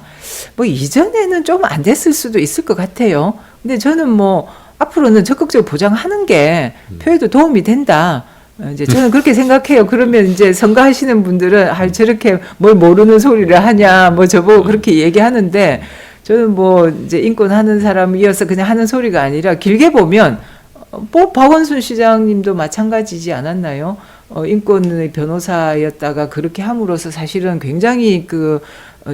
뭐 이전에는 좀 안 됐을 수도 있을 것 같아요. 근데 저는 뭐 앞으로는 적극적으로 보장하는 게 표에도 도움이 된다. 이제 저는 그렇게 생각해요. 그러면 이제 선거하시는 분들은 저렇게 뭘 모르는 소리를 하냐, 뭐 저보고 그렇게 얘기하는데, 저는 뭐 이제 인권 하는 사람이어서 그냥 하는 소리가 아니라 길게 보면 뭐 박원순 시장님도 마찬가지지 않았나요? 인권의 변호사였다가 그렇게 함으로써 사실은 굉장히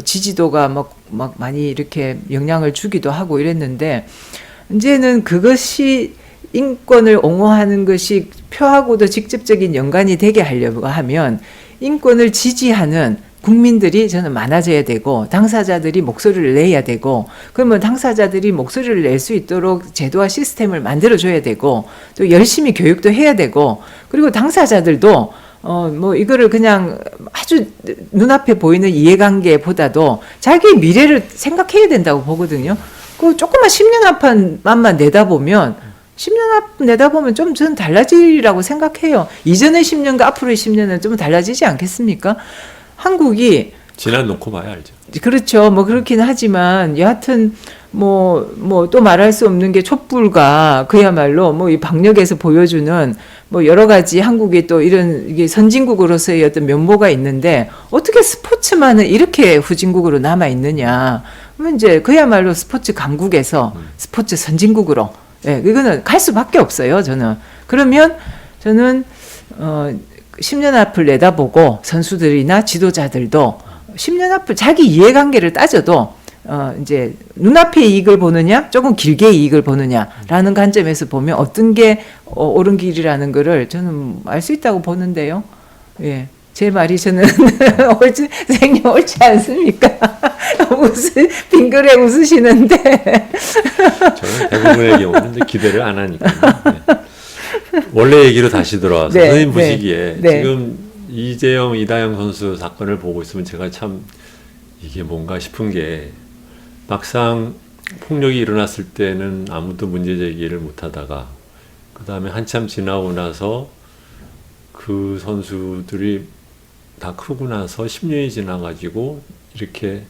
지지도가 막 많이 이렇게 영향을 주기도 하고 이랬는데, 이제는 그것이 인권을 옹호하는 것이 표하고도 직접적인 연관이 되게 하려고 하면 인권을 지지하는 국민들이 저는 많아져야 되고, 당사자들이 목소리를 내야 되고, 그러면 당사자들이 목소리를 낼 수 있도록 제도와 시스템을 만들어줘야 되고, 또 열심히 교육도 해야 되고, 그리고 당사자들도 뭐 이거를 그냥 아주 눈앞에 보이는 이해관계보다도 자기의 미래를 생각해야 된다고 보거든요. 그 조금만 10년 앞만 내다보면 10년 앞 내다보면 좀 저는 달라지라고 생각해요. 이전의 10년과 앞으로의 10년은 좀 달라지지 않겠습니까? 한국이 지난 놓고 봐야 알죠. 그렇죠. 뭐 그렇긴 하지만 여하튼 뭐 또 말할 수 없는 게 촛불과 그야말로 뭐 이 방역에서 보여주는 뭐 여러 가지 한국이 또 이런 이게 선진국으로서의 어떤 면모가 있는데, 어떻게 스포츠만은 이렇게 후진국으로 남아 있느냐? 그러면 이제 그야말로 스포츠 강국에서 스포츠 선진국으로, 이거는 갈 수밖에 없어요. 저는. 그러면 저는 10년 앞을 내다보고 선수들이나 지도자들도 10년 앞을 자기 이해관계를 따져도 이제 눈앞의 이익을 보느냐, 조금 길게 이익을 보느냐라는 관점에서 보면 어떤 게 옳은 길이라는 거를 저는 알 수 있다고 보는데요. 예. 제 말이 저는 생략 옳지 않습니까? 빙그레 웃으시는데. 저는 대부분의 경우는 기대를 안 하니까. 원래 얘기로 다시 돌아와서 선생님 보시기에 지금 이재영, 이다영 선수 사건을 보고 있으면 제가 참 이게 뭔가 싶은 게, 막상 폭력이 일어났을 때는 아무도 문제 제기를 못 하다가 그 다음에 한참 지나고 나서 그 선수들이 다 크고 나서 10년이 지나가지고 이렇게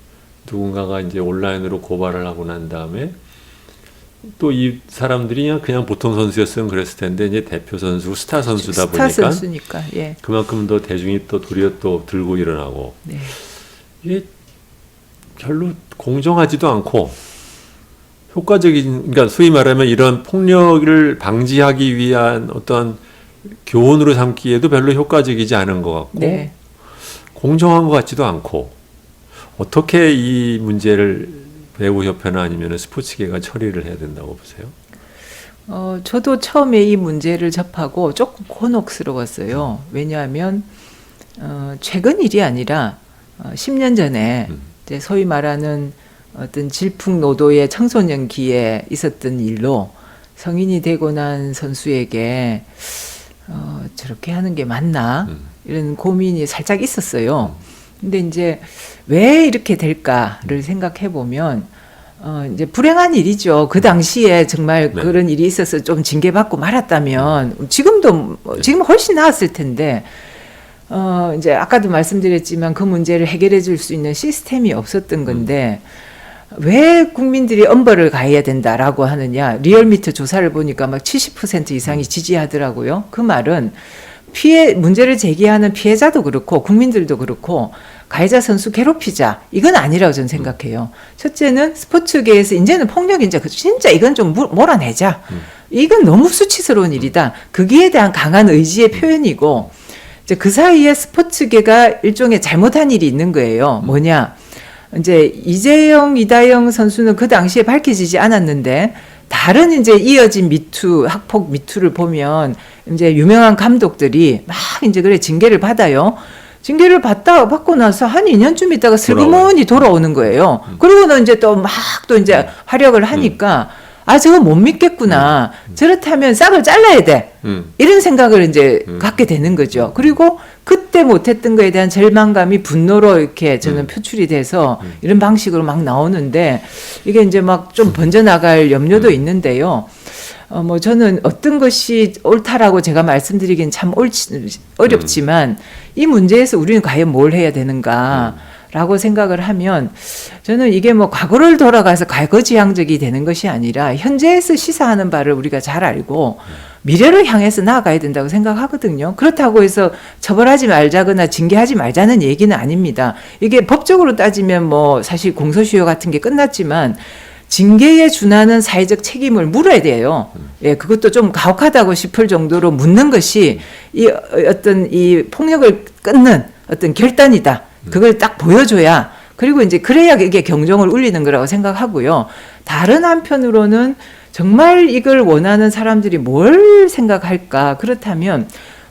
누군가가 이제 온라인으로 고발을 하고 난 다음에 또 이 사람들이 그냥 보통 선수였으면 그랬을 텐데 이제 대표 선수, 스타 선수다 스타 보니까 선수니까 예. 그만큼 더 대중이 또 도리어 또 들고 일어나고 네. 이게 별로 공정하지도 않고 효과적인, 그러니까 소위 말하면 이런 폭력을 방지하기 위한 어떤 교훈으로 삼기에도 별로 효과적이지 않은 것 같고 네. 공정한 것 같지도 않고 어떻게 이 문제를 배구협회나 아니면 스포츠계가 처리를 해야 된다고 보세요? 저도 처음에 이 문제를 접하고 조금 곤혹스러웠어요. 왜냐하면 최근 일이 아니라 10년 전에 이제 소위 말하는 어떤 질풍노도의 청소년기에 있었던 일로 성인이 되고 난 선수에게 저렇게 하는 게 맞나 이런 고민이 살짝 있었어요. 근데 이제 왜 이렇게 될까를 생각해 보면 이제 불행한 일이죠. 그 당시에 정말 네. 그런 일이 있어서 좀 징계받고 말았다면 지금도 지금 훨씬 나았을 텐데 이제 아까도 말씀드렸지만 그 문제를 해결해 줄 수 있는 시스템이 없었던 건데 왜 국민들이 엄벌을 가해야 된다라고 하느냐. 리얼미터 조사를 보니까 막 70% 이상이 지지하더라고요. 그 말은 문제를 제기하는 피해자도 그렇고 국민들도 그렇고 가해자 선수 괴롭히자 이건 아니라고 저는 생각해요. 첫째는 스포츠계에서 이제는 폭력이 진짜 이건 좀 몰아내자. 이건 너무 수치스러운 일이다. 거기에 대한 강한 의지의 표현이고 이제 그 사이에 스포츠계가 일종의 잘못한 일이 있는 거예요. 뭐냐? 이제 이재영, 이다영 선수는 그 당시에 밝혀지지 않았는데 다른 이제 이어진 미투, 학폭 미투를 보면 이제 유명한 감독들이 막 이제 그래 징계를 받아요. 징계를 받고 나서 한 2년쯤 있다가 슬그머니 돌아오는 거예요. 그러고는 이제 또 막 또 이제 활약을 하니까 저거 못 믿겠구나. 저렇다면 싹을 잘라야 돼. 이런 생각을 이제 갖게 되는 거죠. 그리고 그때 못했던 거에 대한 절망감이 분노로 이렇게 저는 표출이 돼서 이런 방식으로 막 나오는데 이게 이제 막 좀 번져나갈 염려도 있는데요. 뭐 저는 어떤 것이 옳다라고 제가 말씀드리긴 참 어렵지만 이 문제에서 우리는 과연 뭘 해야 되는가 라고 생각을 하면 저는 이게 뭐 과거를 돌아가서 과거지향적이 되는 것이 아니라 현재에서 시사하는 바를 우리가 잘 알고 미래를 향해서 나아가야 된다고 생각하거든요. 그렇다고 해서 처벌하지 말자거나 징계하지 말자는 얘기는 아닙니다. 이게 법적으로 따지면 뭐 사실 공소시효 같은 게 끝났지만 징계에 준하는 사회적 책임을 물어야 돼요. 예, 그것도 좀 가혹하다고 싶을 정도로 묻는 것이 이 어떤 이 폭력을 끊는 어떤 결단이다. 그걸 딱 보여줘야 그리고 이제 그래야 이게 경종을 울리는 거라고 생각하고요. 다른 한편으로는 정말 이걸 원하는 사람들이 뭘 생각할까? 그렇다면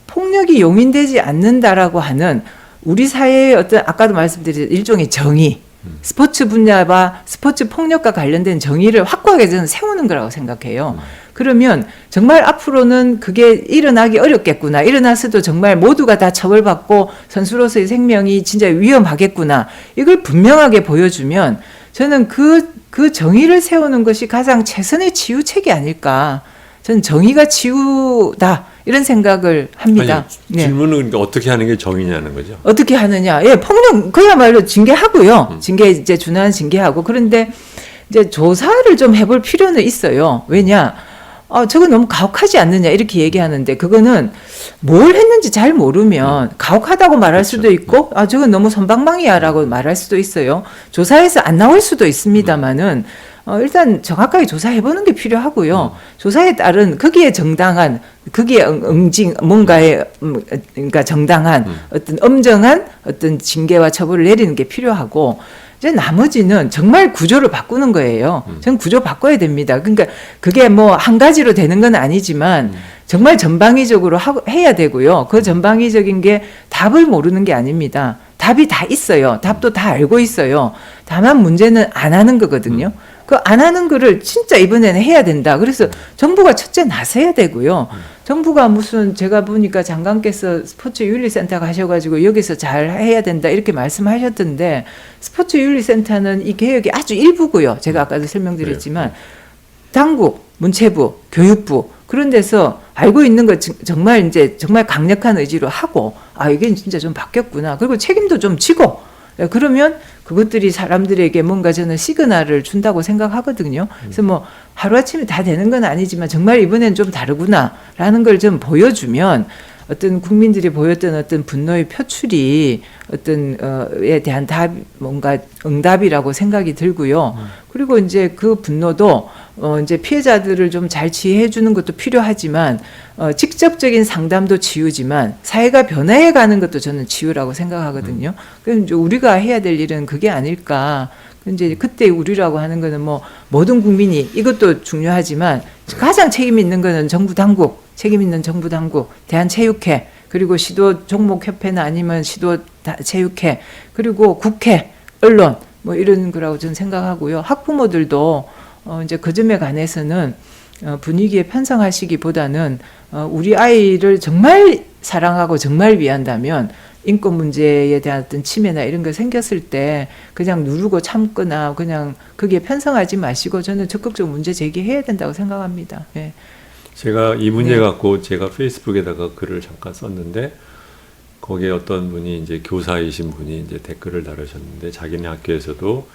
폭력이 용인되지 않는다라고 하는 우리 사회의 어떤 아까도 말씀드린 일종의 정의, 스포츠 분야와 스포츠 폭력과 관련된 정의를 확고하게 저는 세우는 거라고 생각해요. 그러면 정말 앞으로는 그게 일어나기 어렵겠구나. 일어났어도 정말 모두가 다 처벌받고 선수로서의 생명이 진짜 위험하겠구나. 이걸 분명하게 보여주면 저는 그 정의를 세우는 것이 가장 최선의 치유책이 아닐까. 저는 정의가 치유다. 이런 생각을 합니다. 아니, 질문은 그러니까 어떻게 하는 게 정의냐는 거죠. 어떻게 하느냐. 예, 폭력 그야말로 징계하고요. 징계 이제 준하는 징계하고 그런데 이제 조사를 좀 해볼 필요는 있어요. 왜냐? 저거 너무 가혹하지 않느냐 이렇게 얘기하는데 그거는 뭘 했는지 잘 모르면 가혹하다고 말할 수도 있고 저건 너무 선방망이야라고 말할 수도 있어요. 조사에서 안 나올 수도 있습니다만은 일단 정확하게 조사해보는 게 필요하고요. 조사에 따른 거기에 정당한 거기에 뭔가의 그러니까 정당한 어떤 엄정한 어떤 징계와 처벌을 내리는 게 필요하고 이제 나머지는 정말 구조를 바꾸는 거예요. 저는 구조 바꿔야 됩니다. 그러니까 그게 뭐 한 가지로 되는 건 아니지만 정말 전방위적으로 해야 되고요. 그 전방위적인 게 답을 모르는 게 아닙니다. 답이 다 있어요. 답도 다 알고 있어요. 다만 문제는 안 하는 거거든요. 그 안 하는 거를 진짜 이번에는 해야 된다. 그래서 정부가 첫째 나서야 되고요. 정부가 무슨 제가 보니까 장관께서 스포츠 윤리센터 가셔가지고 여기서 잘 해야 된다 이렇게 말씀하셨던데 스포츠 윤리센터는 이 개혁이 아주 일부고요. 제가 아까도 설명드렸지만 당국, 문체부, 교육부 그런 데서 알고 있는 거 정말 이제 정말 강력한 의지로 하고 이게 진짜 좀 바뀌었구나. 그리고 책임도 좀 지고 그러면 그것들이 사람들에게 뭔가 저는 시그널을 준다고 생각하거든요. 그래서 뭐 하루아침에 다 되는 건 아니지만 정말 이번엔 좀 다르구나라는 걸 좀 보여주면 어떤 국민들이 보였던 어떤 분노의 표출이 어떤 에 대한 뭔가 응답이라고 생각이 들고요. 그리고 이제 그 분노도 이제 피해자들을 좀 잘 지휘해 주는 것도 필요하지만 직접적인 상담도 치유지만 사회가 변화해 가는 것도 저는 치유라고 생각하거든요. 그럼 이제 우리가 해야 될 일은 그게 아닐까. 이제 그때 우리라고 하는 거는 뭐 모든 국민이 이것도 중요하지만 가장 책임 있는 거는 정부 당국, 책임 있는 정부 당국, 대한체육회, 그리고 시도 종목협회나 아니면 시도 체육회, 그리고 국회, 언론 뭐 이런 거라고 저는 생각하고요. 학부모들도 이제 그 점에 관해서는 분위기에 편성하시기보다는 우리 아이를 정말 사랑하고 정말 위한다면 인권 문제에 대한 어떤 침해나 이런 거 생겼을 때 그냥 누르고 참거나 그냥 거기에 편성하지 마시고 저는 적극적으로 문제 제기해야 된다고 생각합니다. 예. 제가 이 문제 네. 갖고 제가 페이스북에다가 글을 잠깐 썼는데 거기에 어떤 분이 이제 교사이신 분이 이제 댓글을 달으셨는데 자기네 학교에서도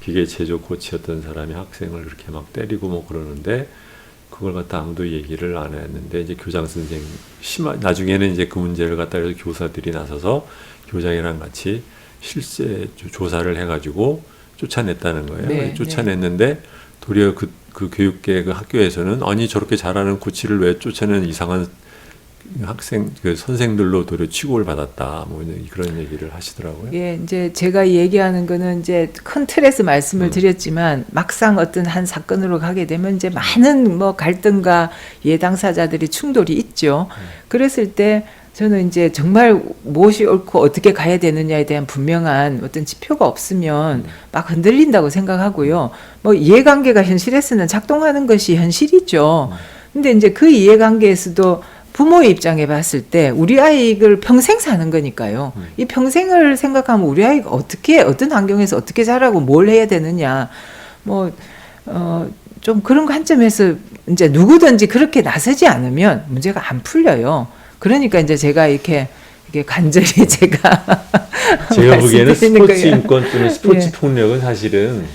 기계 제조 코치였던 사람이 학생을 그렇게 막 때리고 뭐 그러는데 그걸 갖다 아무도 얘기를 안 했는데 이제 교장 선생 나중에는 이제 그 문제를 갖다 해서 교사들이 나서서 교장이랑 같이 실제 조사를 해가지고 쫓아냈다는 거예요. 네, 쫓아냈는데 도리어 그 교육계 그 학교에서는 아니 저렇게 잘하는 코치를 왜 쫓아내는 이상한 학생 그 선생들로 도리어 취급을 받았다 뭐 그런 얘기를 하시더라고요. 예, 이제 제가 얘기하는 거는 이제 큰 틀에서 말씀을 드렸지만 막상 어떤 한 사건으로 가게 되면 이제 많은 뭐 갈등과 당사자들이 충돌이 있죠. 그랬을 때 저는 이제 정말 무엇이 옳고 어떻게 가야 되느냐에 대한 분명한 어떤 지표가 없으면 막 흔들린다고 생각하고요. 뭐 이해관계가 현실에서는 작동하는 것이 현실이죠. 근데 이제 그 이해관계에서도 부모의 입장에 봤을 때 우리 아이를 평생 사는 거니까요. 이 평생을 생각하면 우리 아이가 어떤 환경에서 어떻게 자라고 뭘 해야 되느냐. 좀 그런 관점에서 이제 누구든지 그렇게 나서지 않으면 문제가 안 풀려요. 그러니까 이제 제가 이게 간절히 제가 보기에는 말씀드리는 스포츠 거예요. 인권 또는 스포츠 예. 폭력은 사실은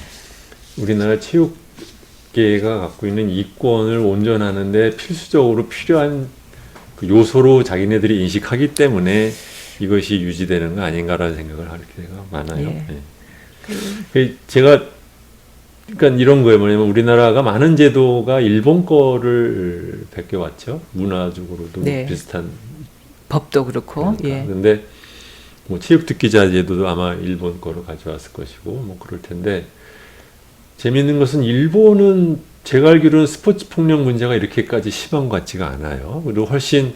우리나라 체육계가 갖고 있는 이권을 온전하는데 필수적으로 필요한 그 요소로 자기네들이 인식하기 때문에 이것이 유지되는 거 아닌가라는 생각을 할 때가 많아요. 예. 예. 그러니까 이런 거예요. 뭐냐면 우리나라가 많은 제도가 일본 거를 베껴왔죠. 문화적으로도 네. 비슷한. 법도 그렇고. 그러니까. 예. 근데 뭐 체육특기자 제도도 아마 일본 거로 가져왔을 것이고 뭐 그럴 텐데 재미있는 것은 일본은 제가 알기로는 스포츠 폭력 문제가 이렇게까지 심한 것 같지가 않아요. 그리고 훨씬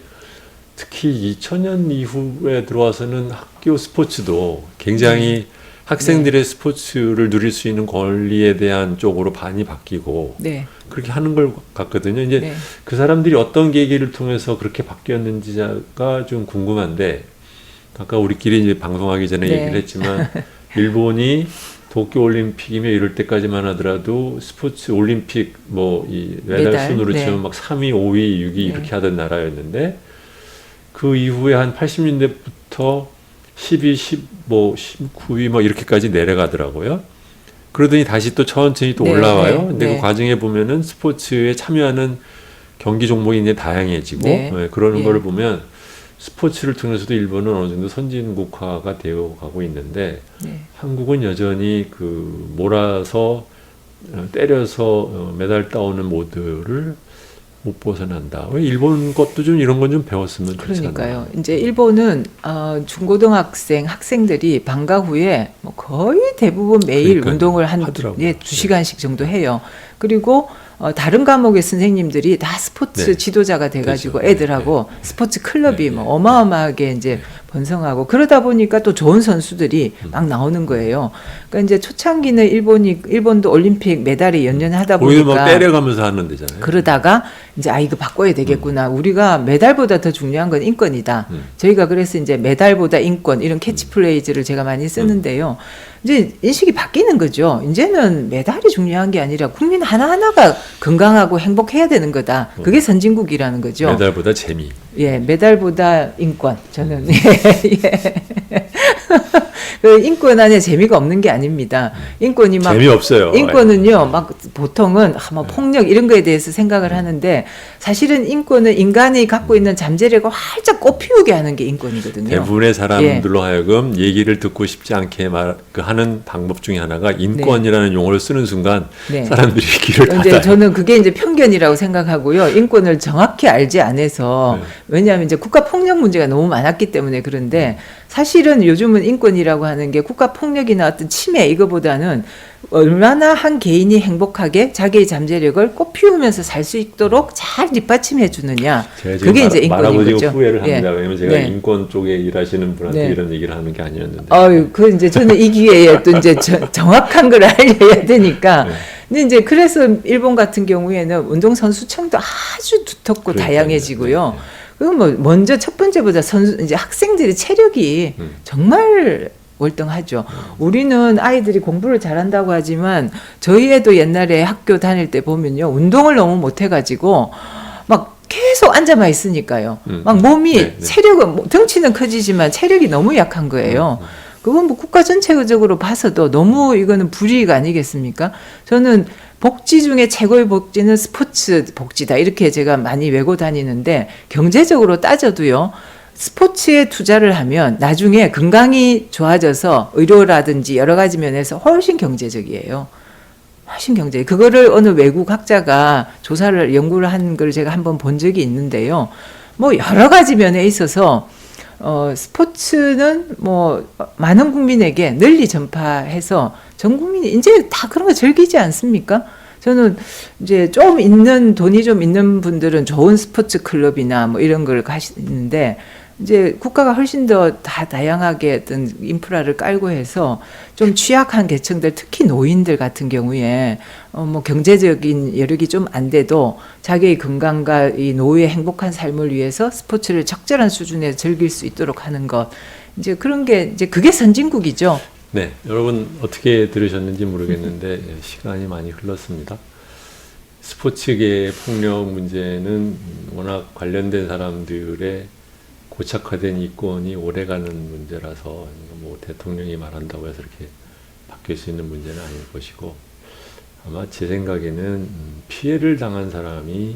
특히 2000년 이후에 들어와서는 학교 스포츠도 굉장히 학생들의 스포츠를 누릴 수 있는 권리에 대한 쪽으로 많이 바뀌고 네. 그렇게 하는 걸 같거든요. 이제 네. 그 사람들이 어떤 계기를 통해서 그렇게 바뀌었는지가 좀 궁금한데 아까 우리끼리 이제 방송하기 전에 네. 얘기를 했지만 일본이 도쿄올림픽이며 이럴 때까지만 하더라도 스포츠 올림픽 뭐 이 메달 순으로 네. 치면 막 3위, 5위, 6위 이렇게 하던 나라였는데 그 이후에 한 80년대부터 12, 15, 19위 뭐 이렇게까지 내려가더라고요. 그러더니 다시 또 천천히 또 네, 올라와요. 네, 근데 네. 그 과정에 보면은 스포츠에 참여하는 경기 종목이 이제 다양해지고 네. 그러는 예. 거를 보면 스포츠를 통해서도 일본은 어느 정도 선진국화가 되어 가고 있는데 네. 한국은 여전히 그 몰아서 때려서 메달 따오는 모드를 못 벗어난다. 왜 일본 것도 좀 이런 건 좀 배웠으면 좋잖아요. 그러니까요. 이제 일본은 중고등학생 학생들이 방과 후에 뭐 거의 대부분 매일 그러니까요. 운동을 하더라고요. 예, 2시간씩 정도 해요. 그리고 다른 과목의 선생님들이 다 스포츠 네. 지도자가 돼가지고 되죠. 애들하고 스포츠 클럽이 네, 뭐 네. 어마어마하게 이제 번성하고 그러다 보니까 또 좋은 선수들이 막 나오는 거예요. 그러니까 이제 초창기는 일본도 올림픽 메달이 연연하다 거기도 막 보니까 때려가면서 하는 데잖아요. 그러다가 이제 이거 바꿔야 되겠구나. 우리가 메달보다 더 중요한 건 인권이다. 저희가 그래서 이제 메달보다 인권 이런 캐치프레이즈를 제가 많이 쓰는데요. 이제 인식이 바뀌는 거죠. 이제는 메달이 중요한 게 아니라 국민 하나하나가 건강하고 행복해야 되는 거다. 그게 선진국이라는 거죠. 메달보다 재미. 예, 메달보다 인권. 저는 예. 그 인권 안에 재미가 없는 게 아닙니다. 인권이 막 재미없어요. 인권은요, 막 보통은 뭐 폭력 이런 거에 대해서 생각을 하는데 사실은 인권은 인간이 갖고 있는 잠재력을 활짝 꽃피우게 하는 게 인권이거든요. 대부분의 사람들로 하여금 얘기를 듣고 싶지 않게 하는 방법 중에 하나가 인권이라는 용어를 쓰는 순간 네. 사람들이 귀를 이제 닫아요. 저는 그게 이제 편견이라고 생각하고요. 인권을 정확히 알지 않아서 왜냐하면 이제 국가 폭력 문제가 너무 많았기 때문에 그런데 사실은 요즘은 인권이라고 하는 게 국가 폭력이나 어떤 침해 이거보다는 얼마나 한 개인이 행복하게 자기의 잠재력을 꽃피우면서 살 수 있도록 잘 뒷받침해 주느냐. 그게 이제 인권인 말하고 거죠. 지금 후회를 합니다. 예. 왜냐면 제가 네. 인권 쪽에 일하시는 분한테 네. 이런 얘기를 하는 게 아니었는데. 그 이제 저는 이 기회에 또 이제 정확한 걸 알려야 되니까. 네. 근데 이제 그래서 일본 같은 경우에는 운동선수층도 아주 두텁고 그러니까요. 다양해지고요. 네. 그리고 뭐 먼저 첫 번째보다 이제 학생들의 체력이 정말 월등하죠. 우리는 아이들이 공부를 잘한다고 하지만 저희 애도 옛날에 학교 다닐 때 보면요. 운동을 너무 못해가지고 막 계속 앉아만 있으니까요. 막 몸이 네, 네. 체력은 덩치는 커지지만 체력이 너무 약한 거예요. 그건 뭐 국가 전체적으로 봐서도 너무 이거는 불이익 아니겠습니까? 저는 복지 중에 최고의 복지는 스포츠 복지다. 이렇게 제가 많이 외고 다니는데 경제적으로 따져도요. 스포츠에 투자를 하면 나중에 건강이 좋아져서 의료라든지 여러 가지 면에서 훨씬 경제적이에요. 훨씬 경제. 그거를 어느 외국 학자가 조사를 연구를 한 걸 제가 한번 본 적이 있는데요. 뭐 여러 가지 면에 있어서 스포츠는 뭐 많은 국민에게 널리 전파해서 전 국민이 이제 다 그런 거 즐기지 않습니까? 저는 이제 좀 있는 돈이 좀 있는 분들은 좋은 스포츠 클럽이나 뭐 이런 걸 가시는데 이제 국가가 훨씬 더 다양하게 어떤 인프라를 깔고 해서 좀 취약한 계층들 특히 노인들 같은 경우에 뭐 경제적인 여력이 좀 안 돼도 자기의 건강과 이 노후의 행복한 삶을 위해서 스포츠를 적절한 수준에 즐길 수 있도록 하는 것 이제 그런 게 이제 그게 선진국이죠. 네, 여러분 어떻게 들으셨는지 모르겠는데 시간이 많이 흘렀습니다. 스포츠계의 폭력 문제는 워낙 관련된 사람들의 고착화된 이권이 오래가는 문제라서 뭐 대통령이 말한다고 해서 이렇게 바뀔 수 있는 문제는 아닐 것이고 아마 제 생각에는 피해를 당한 사람이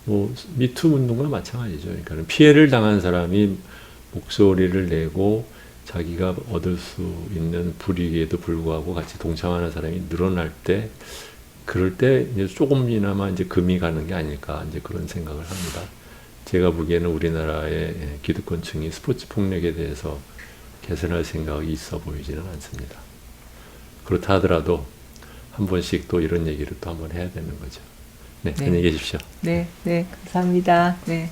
뭐 미투 운동과 마찬가지죠. 그러니까 피해를 당한 사람이 목소리를 내고 자기가 얻을 수 있는 불이익에도 불구하고 같이 동참하는 사람이 늘어날 때 그럴 때 이제 조금이나마 이제 금이 가는 게 아닐까 이제 그런 생각을 합니다. 제가 보기에는 우리나라의 기득권층이 스포츠 폭력에 대해서 개선할 생각이 있어 보이지는 않습니다. 그렇다 하더라도 한 번씩 또 이런 얘기를 또 한번 해야 되는 거죠. 네, 안녕히 계십시오. 네, 감사합니다. 네.